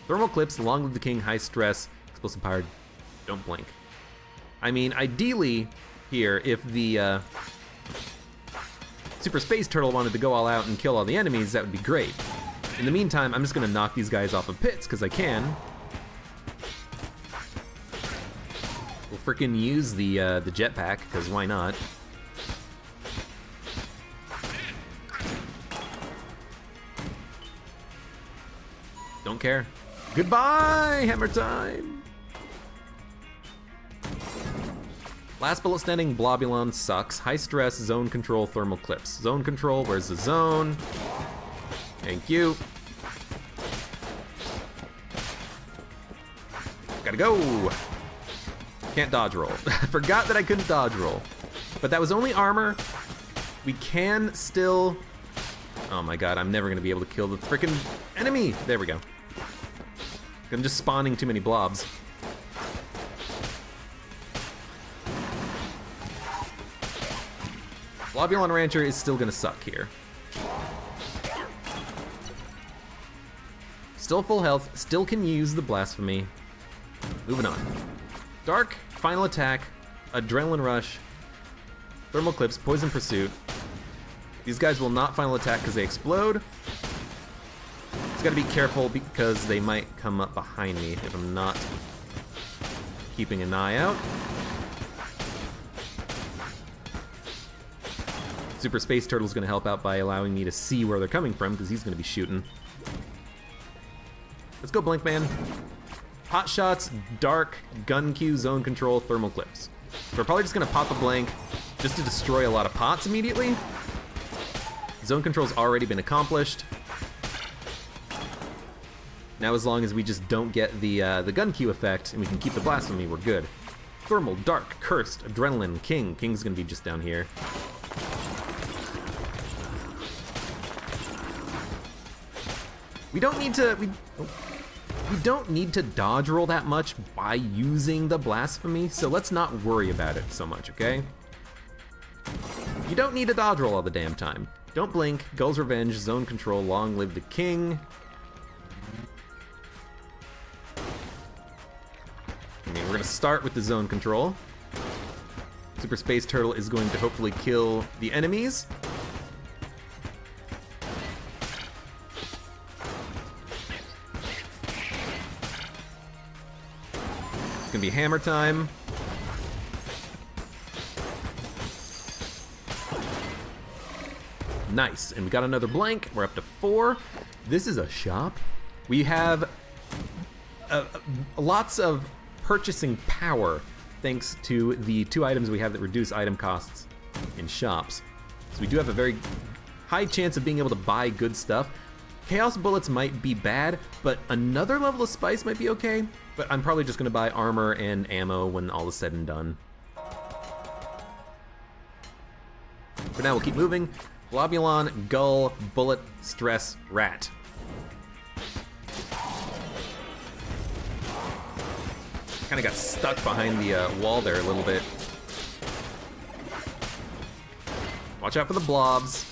[SPEAKER 1] Thermal clips, long live the king, high stress, explosive powered, don't blink. I mean, ideally here, if the Super Space Turtle wanted to go all out and kill all the enemies, that would be great. In the meantime, I'm just gonna knock these guys off of pits, because I can. We'll frickin' use the jetpack, because why not? Don't care. Goodbye, hammer time! Last bullet standing, Blobulon sucks. High stress, zone control, thermal clips. Zone control, where's the zone? Thank you. Gotta go! Can't dodge roll. I forgot that I couldn't dodge roll. But that was only armor. We can still... Oh my god, I'm never gonna be able to kill the frickin' enemy! There we go. I'm just spawning too many blobs. Blobulon Rancher is still gonna suck here. Still full health, still can use the Blasphemy. Moving on. Dark, final attack, adrenaline rush, thermal clips, poison pursuit. These guys will not final attack because they explode. Just gotta be careful because they might come up behind me if I'm not keeping an eye out. Super Space Turtle's gonna help out by allowing me to see where they're coming from because he's gonna be shooting. Let's go, Blink Man. Hot shots, dark, gun Q, zone control, thermal clips. So we're probably just gonna pop a blank just to destroy a lot of pots immediately. Zone control's already been accomplished. Now as long as we just don't get the gun Q effect and we can keep the Blasphemy, we're good. Thermal, dark, cursed, adrenaline, king. King's gonna be just down here. We don't need to, we don't need to dodge roll that much by using the Blasphemy, so let's not worry about it so much, okay? You don't need to dodge roll all the damn time. Don't blink, Gull's Revenge, zone control, long live the king. I mean, we're gonna start with the zone control. Super Space Turtle is going to hopefully kill the enemies. It's gonna be hammer time. Nice, and we got another blank. We're up to 4. This is a shop. We have lots of purchasing power thanks to the 2 items we have that reduce item costs in shops. So we do have a very high chance of being able to buy good stuff. Chaos bullets might be bad, but another level of spice might be okay. But I'm probably just gonna buy armor and ammo when all is said and done. For now, we'll keep moving. Globulon, Gull, Bullet, Stress, Rat. Kind of got stuck behind the wall there a little bit. Watch out for the blobs.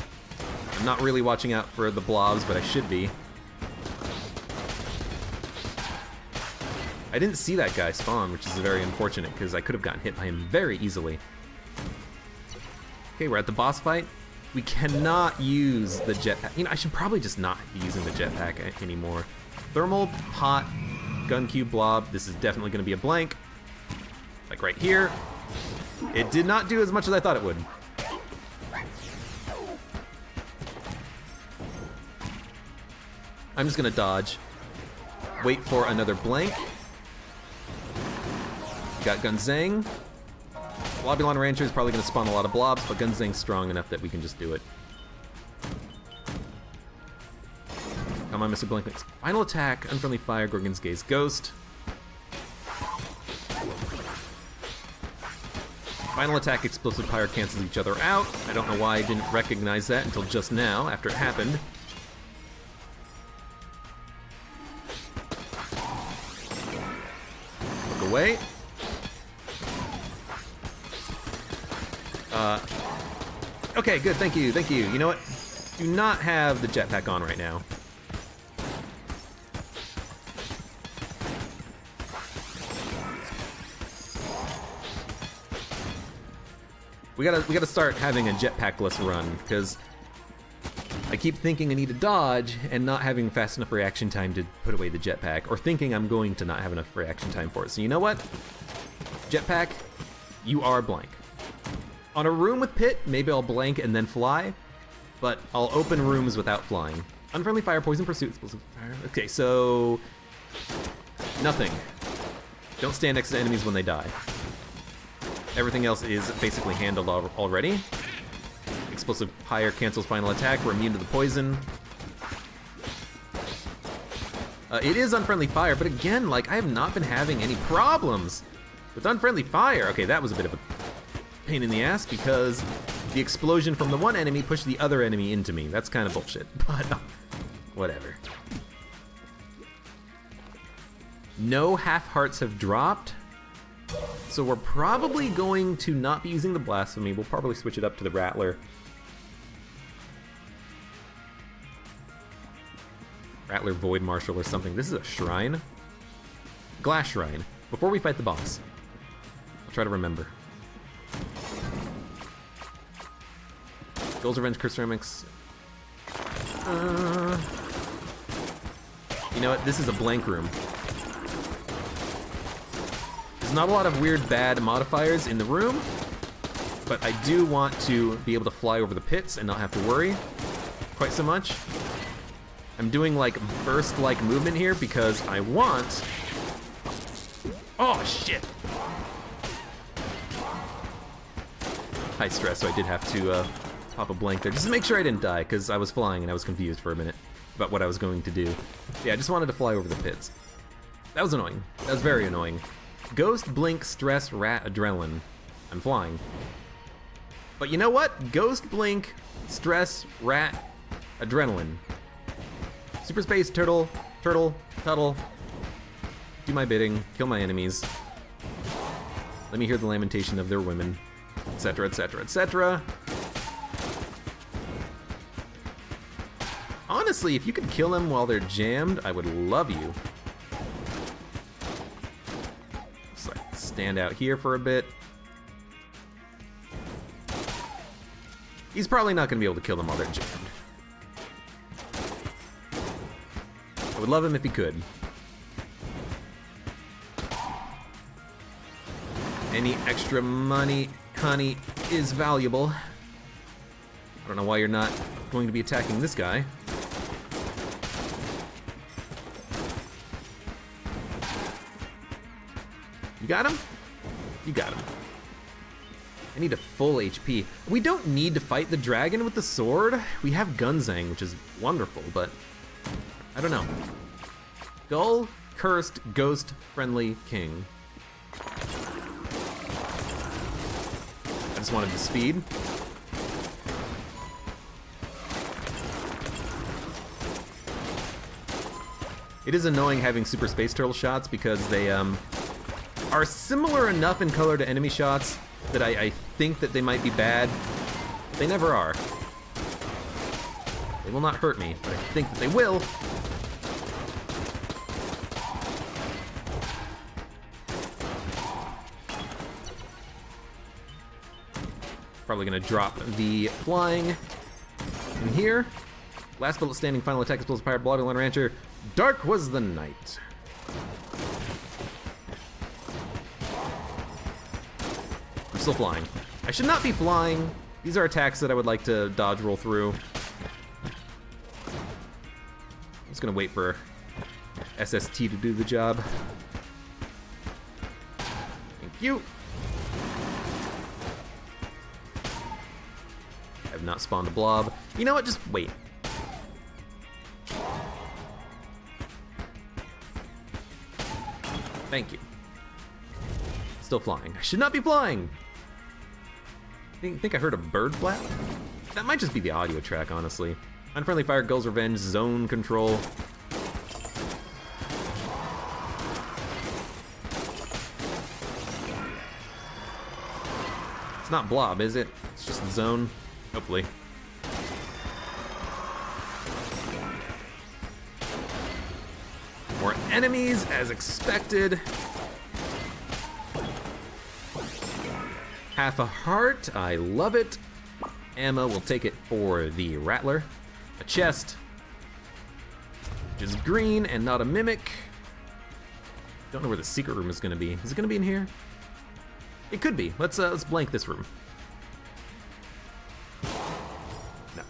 [SPEAKER 1] I'm not really watching out for the blobs, but I should be. I didn't see that guy spawn, which is very unfortunate because I could have gotten hit by him very easily. Okay, we're at the boss fight. We cannot use the jetpack. You know, I should probably just not be using the jetpack anymore. Thermal, hot, gun cube, blob. This is definitely going to be a blank. Like right here. It did not do as much as I thought it would. I'm just going to dodge. Wait for another blank. Got Gunzang. Blobulon Rancher is probably going to spawn a lot of blobs, but Gunzang's strong enough that we can just do it. Come on, Mr. Blink. Final attack, Unfriendly Fire, Gorgon's Gaze, Ghost. Final attack, explosive fire cancels each other out. I don't know why I didn't recognize that until just now, after it happened. Look away. Okay, good, thank you, thank you. You know what? Do not have the jetpack on right now. We gotta start having a jetpackless run, because I keep thinking I need to dodge and not having fast enough reaction time to put away the jetpack, or thinking I'm going to not have enough reaction time for it. So you know what? Jetpack, you are blank. On a room with pit, maybe I'll blank and then fly, but I'll open rooms without flying. Unfriendly fire, poison pursuit, explosive fire. Okay, so nothing. Don't stand next to enemies when they die. Everything else is basically handled already. Explosive fire cancels final attack. We're immune to the poison. It is unfriendly fire, but again, like, I have not been having any problems with unfriendly fire. Okay, that was a bit of a pain in the ass because the explosion from the one enemy pushed the other enemy into me. That's kind of bullshit, but whatever. No half hearts have dropped. So we're probably going to not be using the Blasphemy. We'll probably switch it up to the Rattler. Rattler Void Marshal or something. This is a shrine. Glass shrine. Before we fight the boss. I'll try to remember. Goals Revenge Curse Ceramics. You know what? This is a blank room. There's not a lot of weird bad modifiers in the room, but I do want to be able to fly over the pits and not have to worry quite so much. I'm doing like burst-like movement here because I want... Oh, shit! High stress, so I did have to pop a blank there. Just to make sure I didn't die, because I was flying and I was confused for a minute about what I was going to do. Yeah, I just wanted to fly over the pits. That was annoying. That was very annoying. Ghost, Blink, Stress, Rat, Adrenaline. I'm flying. But you know what? Ghost, Blink, Stress, Rat, Adrenaline. Super Space, Turtle, Tuttle. Do my bidding, kill my enemies. Let me hear the lamentation of their women, etc., etc., etc. Honestly, if you could kill them while they're jammed, I would love you. Stand out here for a bit. He's probably not going to be able to kill them while they're jammed. I would love him if he could. Any extra money, honey, is valuable. I don't know why you're not going to be attacking this guy. You got him? You got him. I need a full HP. We don't need to fight the dragon with the sword. We have Gunzang, which is wonderful, but I don't know. Dull, cursed, ghost-friendly king. I just wanted the speed. It is annoying having Super Space Turtle shots because they are similar enough in color to enemy shots that I think that they might be bad. They never are. They will not hurt me, but I think that they will. Probably gonna drop the flying in here. Last bullet standing, final attack, explosive pirate, Bloodline Rancher. Dark was the night. I'm still flying. I should not be flying. These are attacks that I would like to dodge roll through. I'm just gonna wait for SST to do the job. Thank you. I have not spawned a blob. You know what? Just wait. Thank you. Still flying. I should not be flying. think I heard a bird flap? That might just be the audio track, honestly. Unfriendly fire, Gull's Revenge, zone control. It's not blob, is it? It's just the zone. Hopefully. More enemies, as expected. Half a heart, I love it. Ammo, we'll take it for the Rattler. A chest, which is green and not a mimic. Don't know where the secret room is gonna be. Is it gonna be in here? It could be. Let's blank this room. No.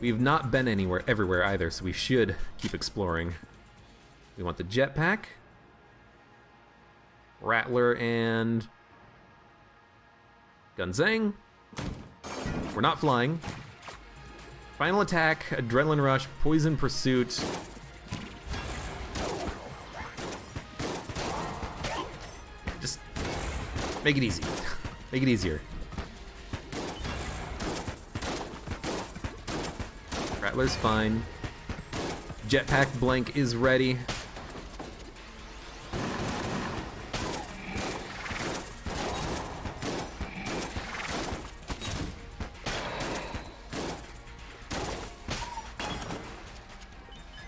[SPEAKER 1] We've not been everywhere either, so we should keep exploring. We want the jetpack, Rattler, and Gunzang. We're not flying. Final attack, Adrenaline Rush, Poison Pursuit. Just make it easy. Make it easier. Rattler's fine. Jetpack blank is ready.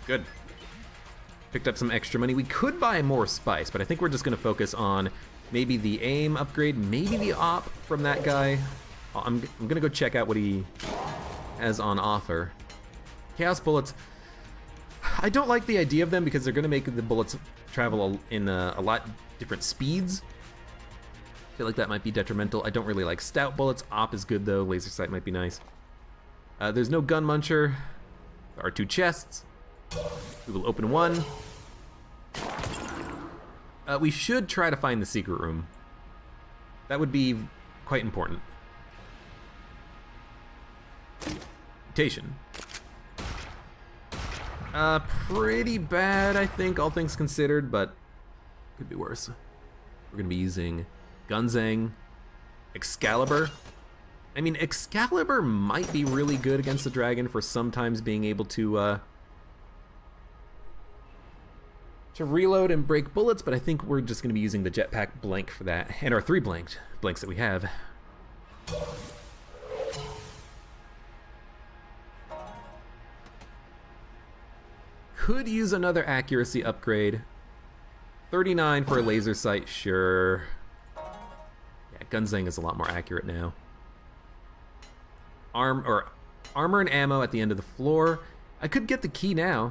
[SPEAKER 1] Good. Picked up some extra money. We could buy more spice, but I think we're just gonna focus on maybe the aim upgrade, maybe the op from that guy. I'm gonna go check out what he has on offer. Chaos bullets. I don't like the idea of them because they're gonna make the bullets travel in a lot different speeds. I feel like that might be detrimental. I don't really like stout bullets. Op is good though. Laser sight might be nice. There's no gun muncher. There are 2 chests. We will open one. We should try to find the secret room. That would be quite important. Mutation. Pretty bad, I think, all things considered, but could be worse. We're gonna be using Gunzang, Excalibur. I mean, Excalibur might be really good against the dragon for sometimes being able to reload and break bullets, but I think we're just going to be using the jetpack blank for that, and our 3 blanks that we have. Could use another accuracy upgrade. 39 for a laser sight, sure. Yeah, Gunzang is a lot more accurate now. Armor and ammo at the end of the floor. I could get the key now.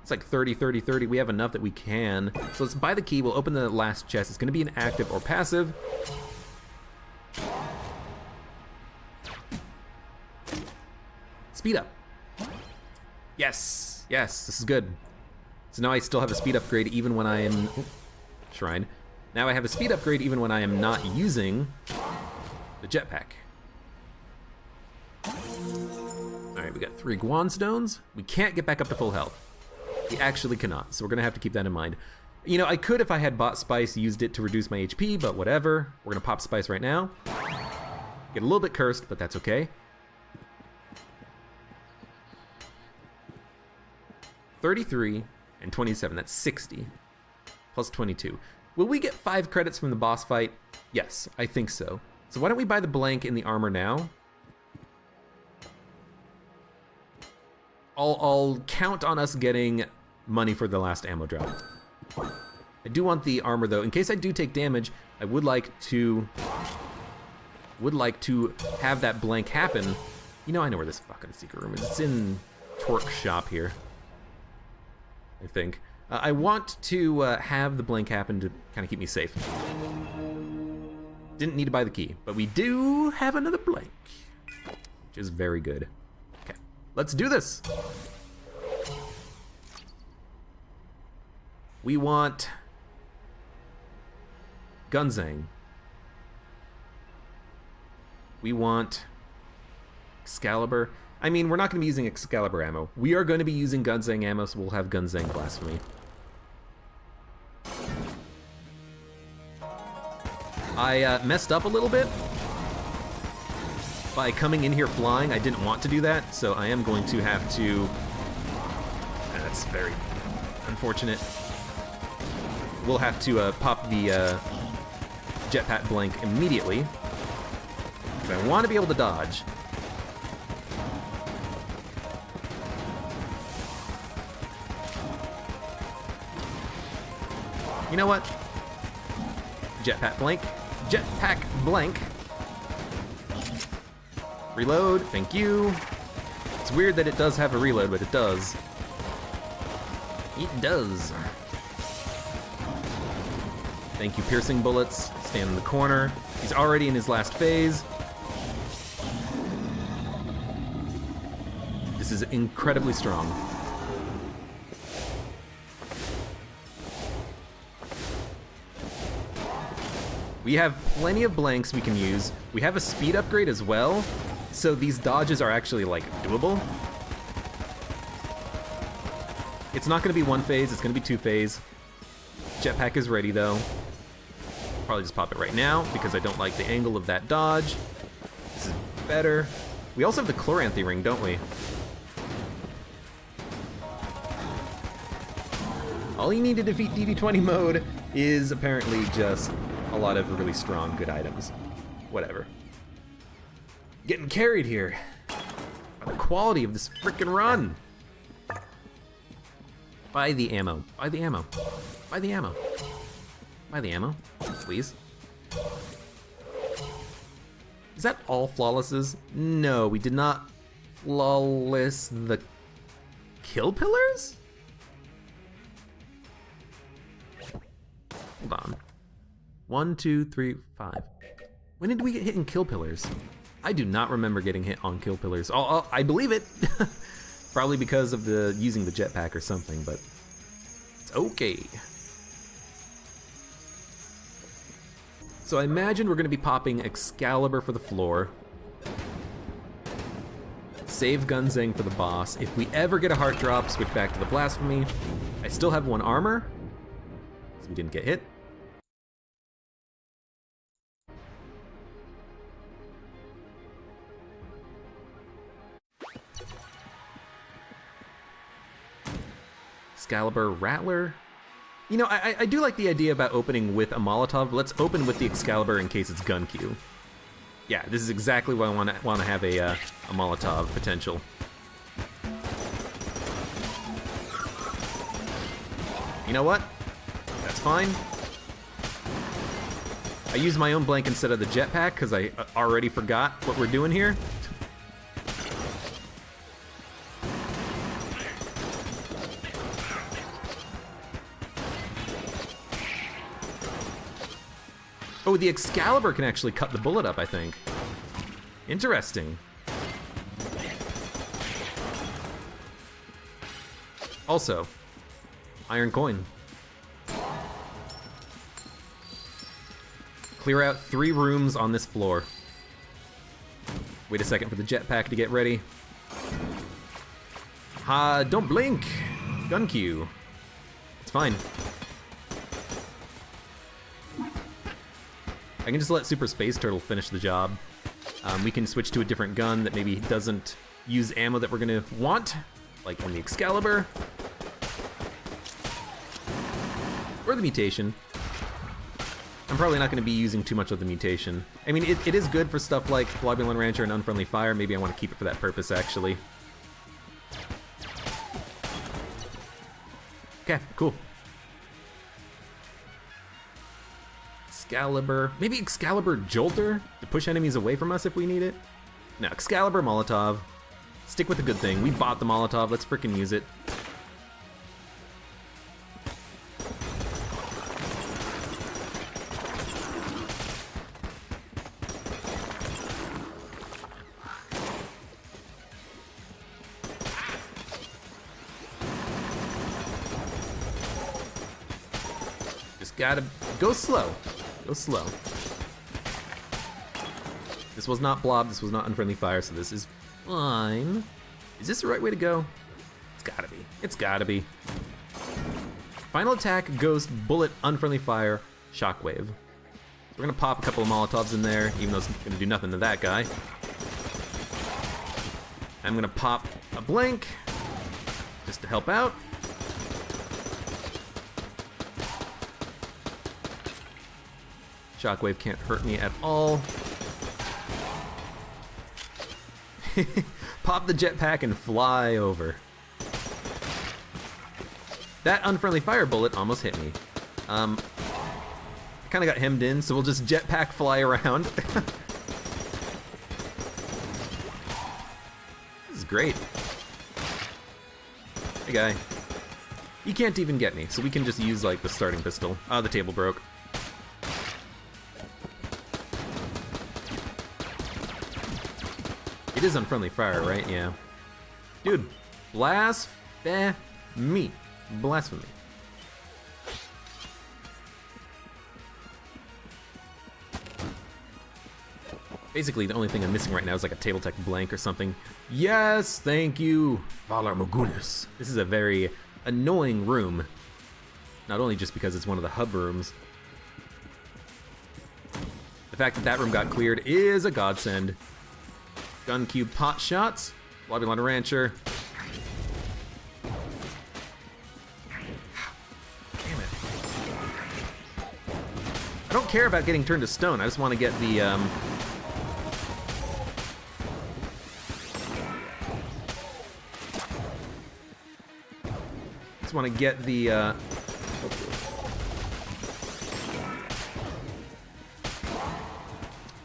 [SPEAKER 1] It's like 30, 30, 30. We have enough that we can. So let's buy the key. We'll open the last chest. It's going to be an active or passive. Speed up. Yes. Yes, this is good. So now I still have a speed upgrade even when I am... Shrine. Now I have a speed upgrade even when I am not using the jetpack. Alright, we got 3 Guan stones. We can't get back up to full health. We actually cannot, so we're gonna have to keep that in mind. You know, I could, if I had bought spice, used it to reduce my HP, but whatever. We're gonna pop spice right now. Get a little bit cursed, but that's okay. 33 and 27, that's 60. Plus 22. Will we get 5 credits from the boss fight? Yes, I think so. So why don't we buy the blank in the armor now? I'll count on us getting money for the last ammo drop. I do want the armor though. In case I do take damage, I would like to have that blank happen. You know, I know where this fucking secret room is. It's in Torque Shop here, I think. I want to have the blank happen to kind of keep me safe. Didn't need to buy the key, but we do have another blank, which is very good. Okay, let's do this. We want Gunzang. We want Excalibur. I mean, we're not going to be using Excalibur ammo. We are going to be using Gunzang ammo, so we'll have Gunzang Blasphemy. I messed up a little bit. by coming in here flying. I didn't want to do that, so I am going to have to... That's very unfortunate. We'll have to pop the jetpack blank immediately. Because I want to be able to dodge. You know what? Jetpack blank. Jetpack blank. Reload, thank you. It's weird that it does have a reload, but it does. It does. Thank you, piercing bullets. Stand in the corner. He's already in his last phase. This is incredibly strong. We have plenty of blanks we can use. We have a speed upgrade as well, so these dodges are actually, like, doable. It's not gonna be one phase, it's gonna be two phase. Jetpack is ready, though. Probably just pop it right now, because I don't like the angle of that dodge. This is better. We also have the Chloranthy ring, don't we? All you need to defeat DD20 mode is apparently just a lot of really strong, good items. Whatever. Getting carried here by the quality of this frickin' run. Buy the ammo. Buy the ammo. Buy the ammo. Buy the ammo, please. Is that all flawlesses? No, we did not flawless the kill pillars? Hold on. 1, 2, 3, 5. When did we get hit in kill pillars? I do not remember getting hit on kill pillars. I believe it. Probably because of the using the jetpack or something, but it's okay. So I imagine we're gonna be popping Excalibur for the floor. Save Gunzang for the boss. If we ever get a heart drop, switch back to the Blasphemy. I still have 1 armor, so we didn't get hit. Excalibur Rattler. You know, I do like the idea about opening with a Molotov. Let's open with the Excalibur in case it's gun queue. Yeah, this is exactly why I want to have a Molotov potential. You know what? That's fine. I used my own blank instead of the jetpack because I already forgot what we're doing here. Oh, the Excalibur can actually cut the bullet up, I think. Interesting. Also, iron coin. Clear out 3 rooms on this floor. Wait a second for the jetpack to get ready. Don't blink! Gun queue. It's fine. I can just let Super Space Turtle finish the job. We can switch to a different gun that maybe doesn't use ammo that we're gonna want, like on the Excalibur. Or the mutation. I'm probably not gonna be using too much of the mutation. I mean, it is good for stuff like Globulin Rancher and Unfriendly Fire. Maybe I want to keep it for that purpose, actually. Okay, cool. Excalibur, maybe Excalibur Jolter to push enemies away from us if we need it. No, Excalibur Molotov. Stick with the good thing. We bought the Molotov, let's freaking use it. Just gotta go slow. Go slow. This was not Blob, this was not Unfriendly Fire, so this is fine. Is this the right way to go? It's gotta be. It's gotta be. Final attack, Ghost, Bullet, Unfriendly Fire, Shockwave. So we're gonna pop a couple of Molotovs in there, even though it's gonna do nothing to that guy. I'm gonna pop a blank just to help out. Shockwave can't hurt me at all. Pop the jetpack and fly over. That unfriendly fire bullet almost hit me. I kind of got hemmed in, so we'll just jetpack fly around. This is great. Hey guy. You can't even get me, so we can just use like the starting pistol. Ah, the table broke. It is unfriendly fire, right? Yeah. Dude, blasphemy. Blasphemy. Basically, the only thing I'm missing right now is like a table tech blank or something. Yes, thank you, Valar Morghulis. This is a very annoying room. Not only just because it's one of the hub rooms. The fact that that room got cleared is a godsend. Gun cube pot shots. Lobulon Rancher. Damn it. I don't care about getting turned to stone. I just want to get the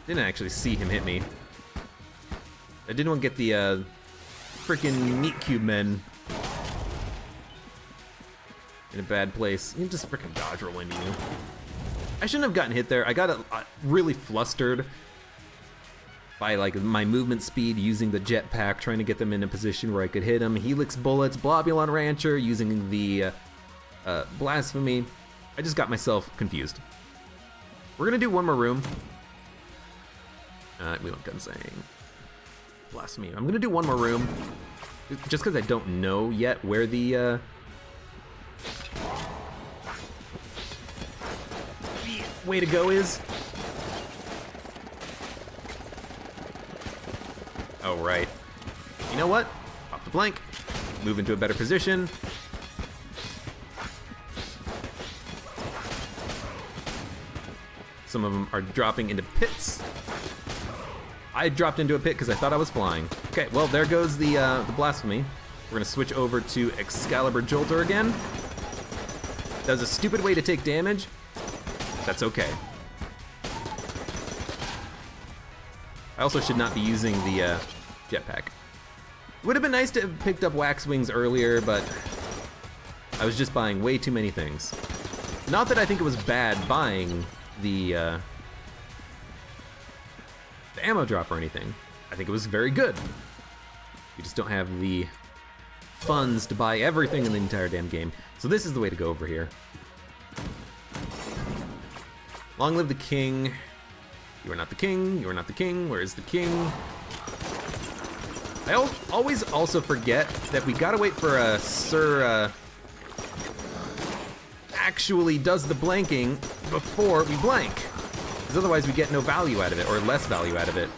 [SPEAKER 1] didn't actually see him hit me. I didn't want to get the freaking meat cube men in a bad place. You can just freaking dodge roll into you. I shouldn't have gotten hit there. I got really flustered by like my movement speed using the jetpack, trying to get them in a position where I could hit them. Helix bullets, Blobulon Rancher, using the Blasphemy. I just got myself confused. We're gonna do one more room. We went gun saying Blasphemy. I'm gonna do one more room, just because I don't know yet where the way to go is. Oh, right. You know what? Pop the blank. Move into a better position. Some of them are dropping into pits. I dropped into a pit because I thought I was flying. Okay, well, there goes the Blasphemy. We're gonna switch over to Excalibur Jolter again. That was a stupid way to take damage. That's okay. I also should not be using the jetpack. Would have been nice to have picked up Wax Wings earlier, but I was just buying way too many things. Not that I think it was bad buying the ammo drop or anything. I think it was very good. We just don't have the funds to buy everything in the entire damn game. So this is the way to go over here. Long live the king. You are not the king. You are not the king. Where is the king? I always also forget that we gotta wait for Sir actually does the blanking before we blank. Because otherwise we get no value out of it, or less value out of it.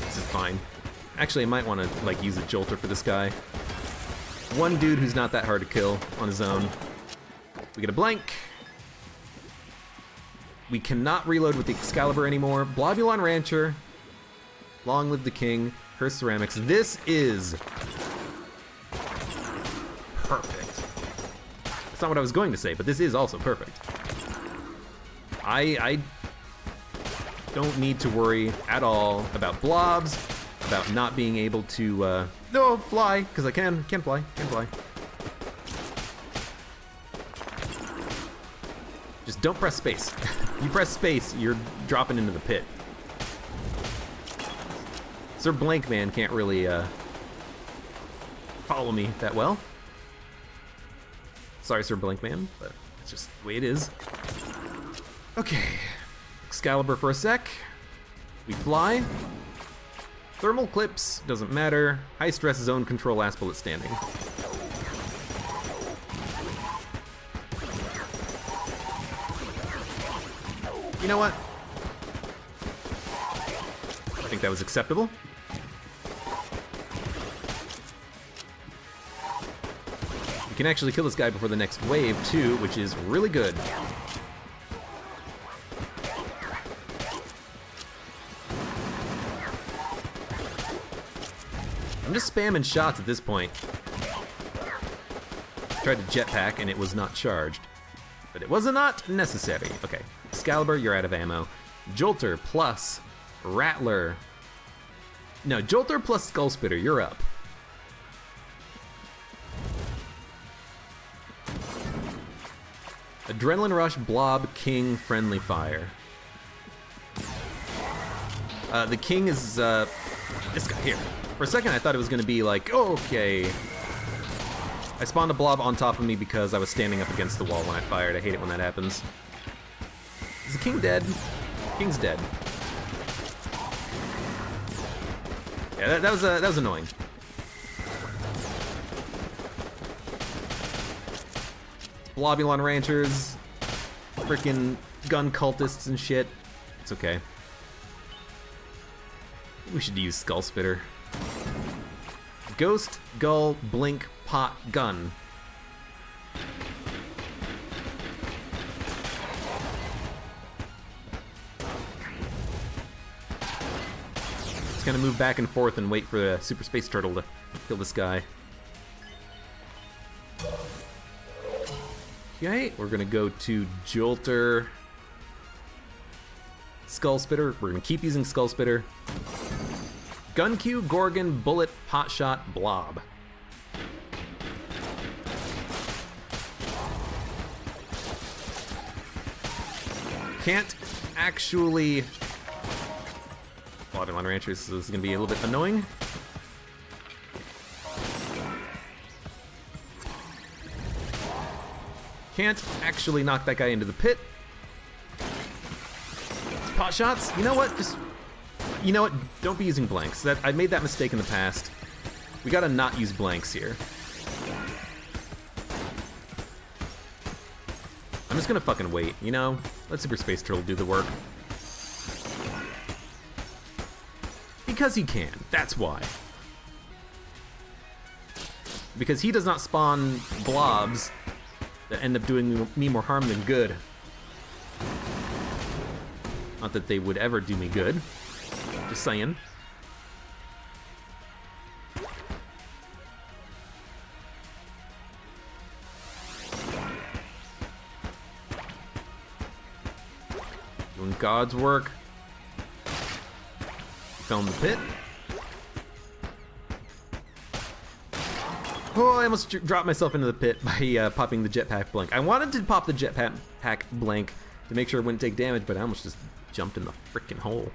[SPEAKER 1] This is fine. Actually, I might want to like use a jolter for this guy. One dude who's not that hard to kill on his own. We get a blank. We cannot reload with the Excalibur anymore. Blobulon Rancher. Long live the king. Her ceramics. This is perfect. That's not what I was going to say, but this is also perfect. I don't need to worry at all about blobs, about not being able to no fly, because I can fly. Just don't press space. You press space, you're dropping into the pit. Sir Blank Man can't really follow me that well. Sorry, Sir Blank Man, but it's just the way it is. Okay, Excalibur for a sec. We fly. Thermal clips, doesn't matter. High stress zone control last bullet standing. You know what? I think that was acceptable. We can actually kill this guy before the next wave, too, which is really good. I'm just spamming shots at this point. Tried to jetpack and it was not charged. But it was not necessary. Okay, Excalibur, you're out of ammo. Jolter plus Rattler. No, Jolter plus Skull Spitter, you're up. Adrenaline Rush, Blob, King, Friendly Fire. The King is, this guy here. For a second I thought it was gonna be like, oh, okay. I spawned a blob on top of me because I was standing up against the wall when I fired. I hate it when that happens. Is the King dead? King's dead. Yeah, that was annoying. Blobulon Ranchers, freaking gun cultists and shit. It's okay. We should use Skull Spitter. Ghost, Gull, Blink, Pot, Gun. Just gonna move back and forth and wait for the Super Space Turtle to kill this guy. Okay, we're gonna go to Jolter. Skull Spitter, we're gonna keep using Skull Spitter. Gun Q, Gorgon, Bullet, Potshot, Blob. Can't actually... Blobulon Ranchers, so this is gonna be a little bit annoying. Can't actually knock that guy into the pit. Pot shots? You know what? You know what? Don't be using blanks. I made that mistake in the past. We gotta not use blanks here. I'm just gonna fucking wait, you know? Let Super Space Turtle do the work. Because he can. That's why. Because he does not spawn blobs that end up doing me more harm than good. Not that they would ever do me good. Just saying. Doing God's work. Fell in the pit. Oh, I almost dropped myself into the pit by popping the jetpack blank. I wanted to pop the jetpack blank to make sure it wouldn't take damage, but I almost just jumped in the freaking hole.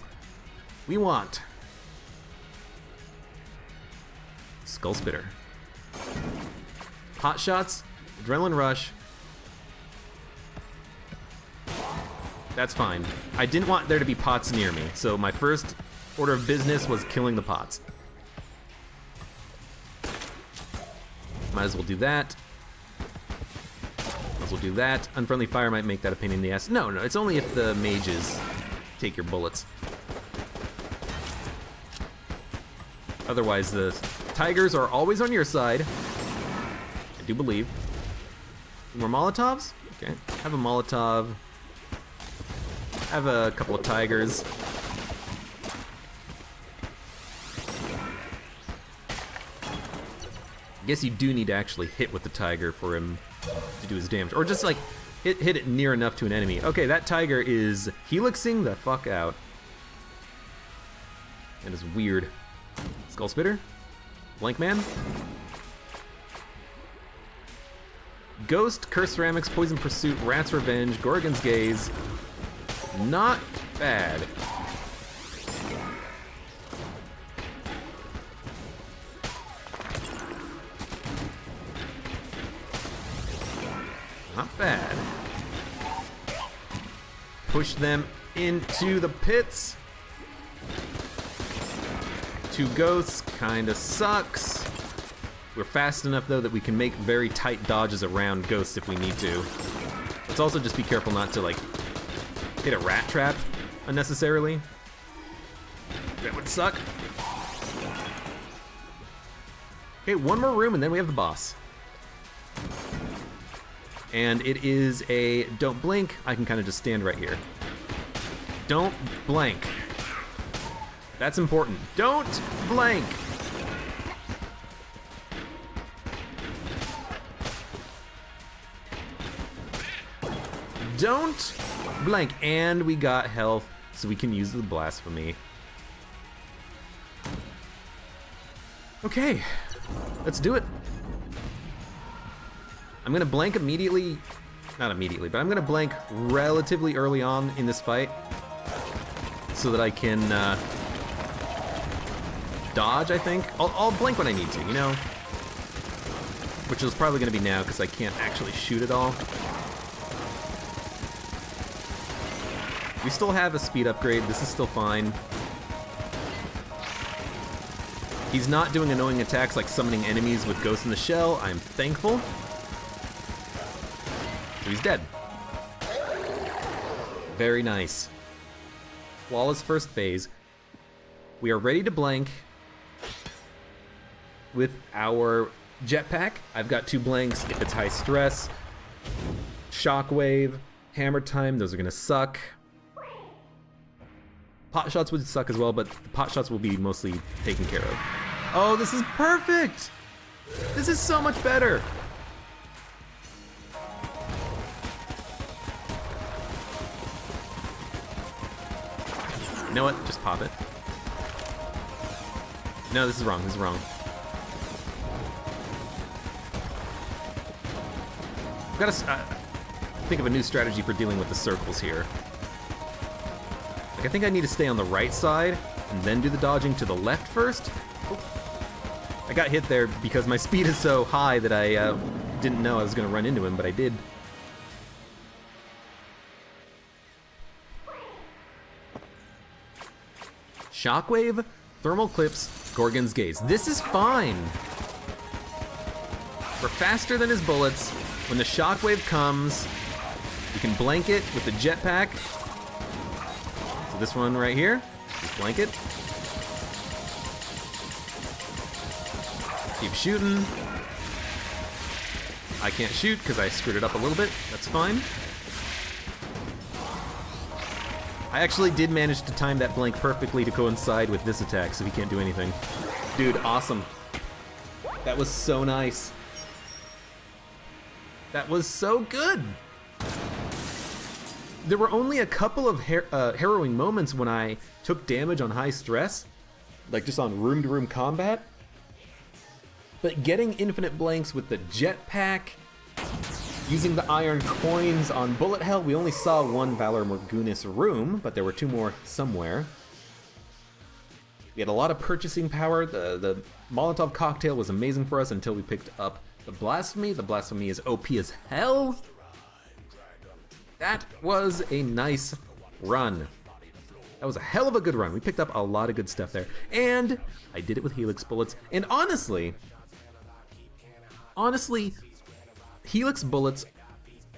[SPEAKER 1] We want Skull Spitter, Pot Shots, Adrenaline Rush. That's fine. I didn't want there to be pots near me, so my first order of business was killing the pots. Might as well do that. Might as well do that. Unfriendly Fire might make that a pain in the ass. No, it's only if the mages take your bullets. Otherwise, the tigers are always on your side. I do believe. More Molotovs? Okay. Have a Molotov. Have a couple of tigers. I guess you do need to actually hit with the tiger for him to do his damage. Or just like hit it near enough to an enemy. Okay, that tiger is helixing the fuck out. That is weird. Skull Spitter? Blank Man? Ghost, Curse Ceramics, Poison Pursuit, Rat's Revenge, Gorgon's Gaze. Not bad. Not bad. Push them into the pits. Two ghosts kinda sucks. We're fast enough though that we can make very tight dodges around ghosts if we need to. Let's also just be careful not to like hit a rat trap unnecessarily. That would suck. Okay, one more room and then we have the boss. And it is a don't blink. I can kind of just stand right here. Don't blank. That's important. Don't blank. Don't blank. And we got health, so we can use the Blasphemy. Okay, let's do it. I'm gonna blank immediately, not immediately, but I'm gonna blank relatively early on in this fight so that I can dodge, I think. I'll blank when I need to, you know? Which is probably gonna be now because I can't actually shoot at all. We still have a speed upgrade, this is still fine. He's not doing annoying attacks like summoning enemies with Ghost in the Shell. I'm thankful. He's dead. Very nice. Flawless first phase. We are ready to blank with our jetpack. I've got 2 blanks if it's high stress. Shockwave, hammer time, those are gonna suck. Pot shots would suck as well, but the pot shots will be mostly taken care of. Oh, this is perfect! This is so much better! You know what? Just pop it. No, this is wrong. This is wrong. I've got to think of a new strategy for dealing with the circles here. Like, I think I need to stay on the right side and then do the dodging to the left first. Oh. I got hit there because my speed is so high that I didn't know I was going to run into him, but I did. Shockwave, Thermal Clips, Gorgon's Gaze. This is fine. We're faster than his bullets. When the Shockwave comes, you can blank it with the jetpack. So this one right here, just blank it. Keep shooting. I can't shoot because I screwed it up a little bit. That's fine. I actually did manage to time that blank perfectly to coincide with this attack, so he can't do anything. Dude, awesome. That was so nice. That was so good. There were only a couple of harrowing moments when I took damage on high stress, like just on room-to-room combat. But getting infinite blanks with the jetpack, using the iron coins on bullet hell, we only saw one Valor Morgunis room, but there were 2 more somewhere. We had a lot of purchasing power. The Molotov cocktail was amazing for us until we picked up the Blasphemy. The Blasphemy is OP as hell. That was a nice run. That was a hell of a good run. We picked up a lot of good stuff there. And I did it with Helix bullets. And honestly, Helix bullets,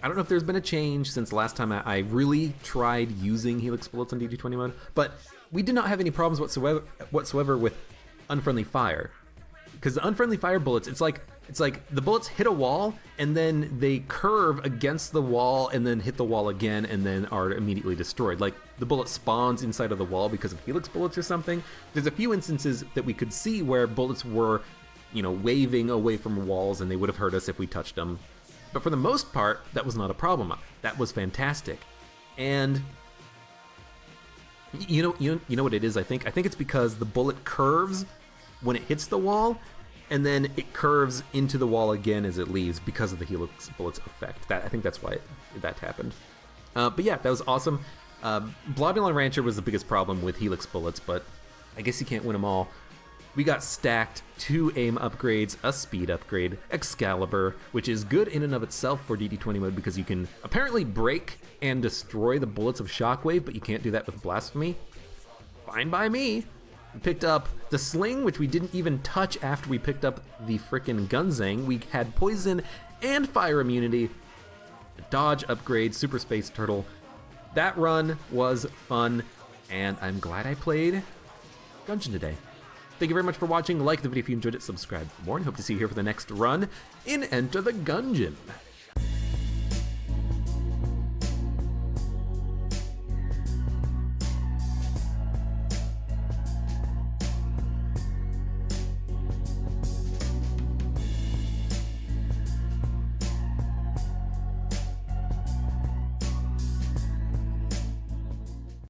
[SPEAKER 1] I don't know if there's been a change since the last time I really tried using Helix bullets on DD20 mode, but we did not have any problems whatsoever with unfriendly fire. Because the unfriendly fire bullets, it's like the bullets hit a wall and then they curve against the wall and then hit the wall again and then are immediately destroyed. Like the bullet spawns inside of the wall because of Helix bullets or something. There's a few instances that we could see where bullets were, you know, waving away from walls and they would have hurt us if we touched them. But for the most part, that was not a problem. That was fantastic. And you know what it is, I think it's because the bullet curves when it hits the wall, and then it curves into the wall again as it leaves because of the Helix bullets effect. I think that's why that happened. But yeah, that was awesome. Blobulon Rancher was the biggest problem with Helix bullets, but I guess you can't win them all. We got stacked 2 aim upgrades, a speed upgrade, Excalibur, which is good in and of itself for DD20 mode because you can apparently break and destroy the bullets of Shockwave, but you can't do that with Blasphemy. Fine by me. We picked up the Sling, which we didn't even touch after we picked up the frickin' Gunzang. We had Poison and Fire Immunity, a Dodge upgrade, Super Space Turtle, that run was fun, and I'm glad I played Gungeon today. Thank you very much for watching. Like the video if you enjoyed it, subscribe for more, and hope to see you here for the next run in Enter the Gungeon.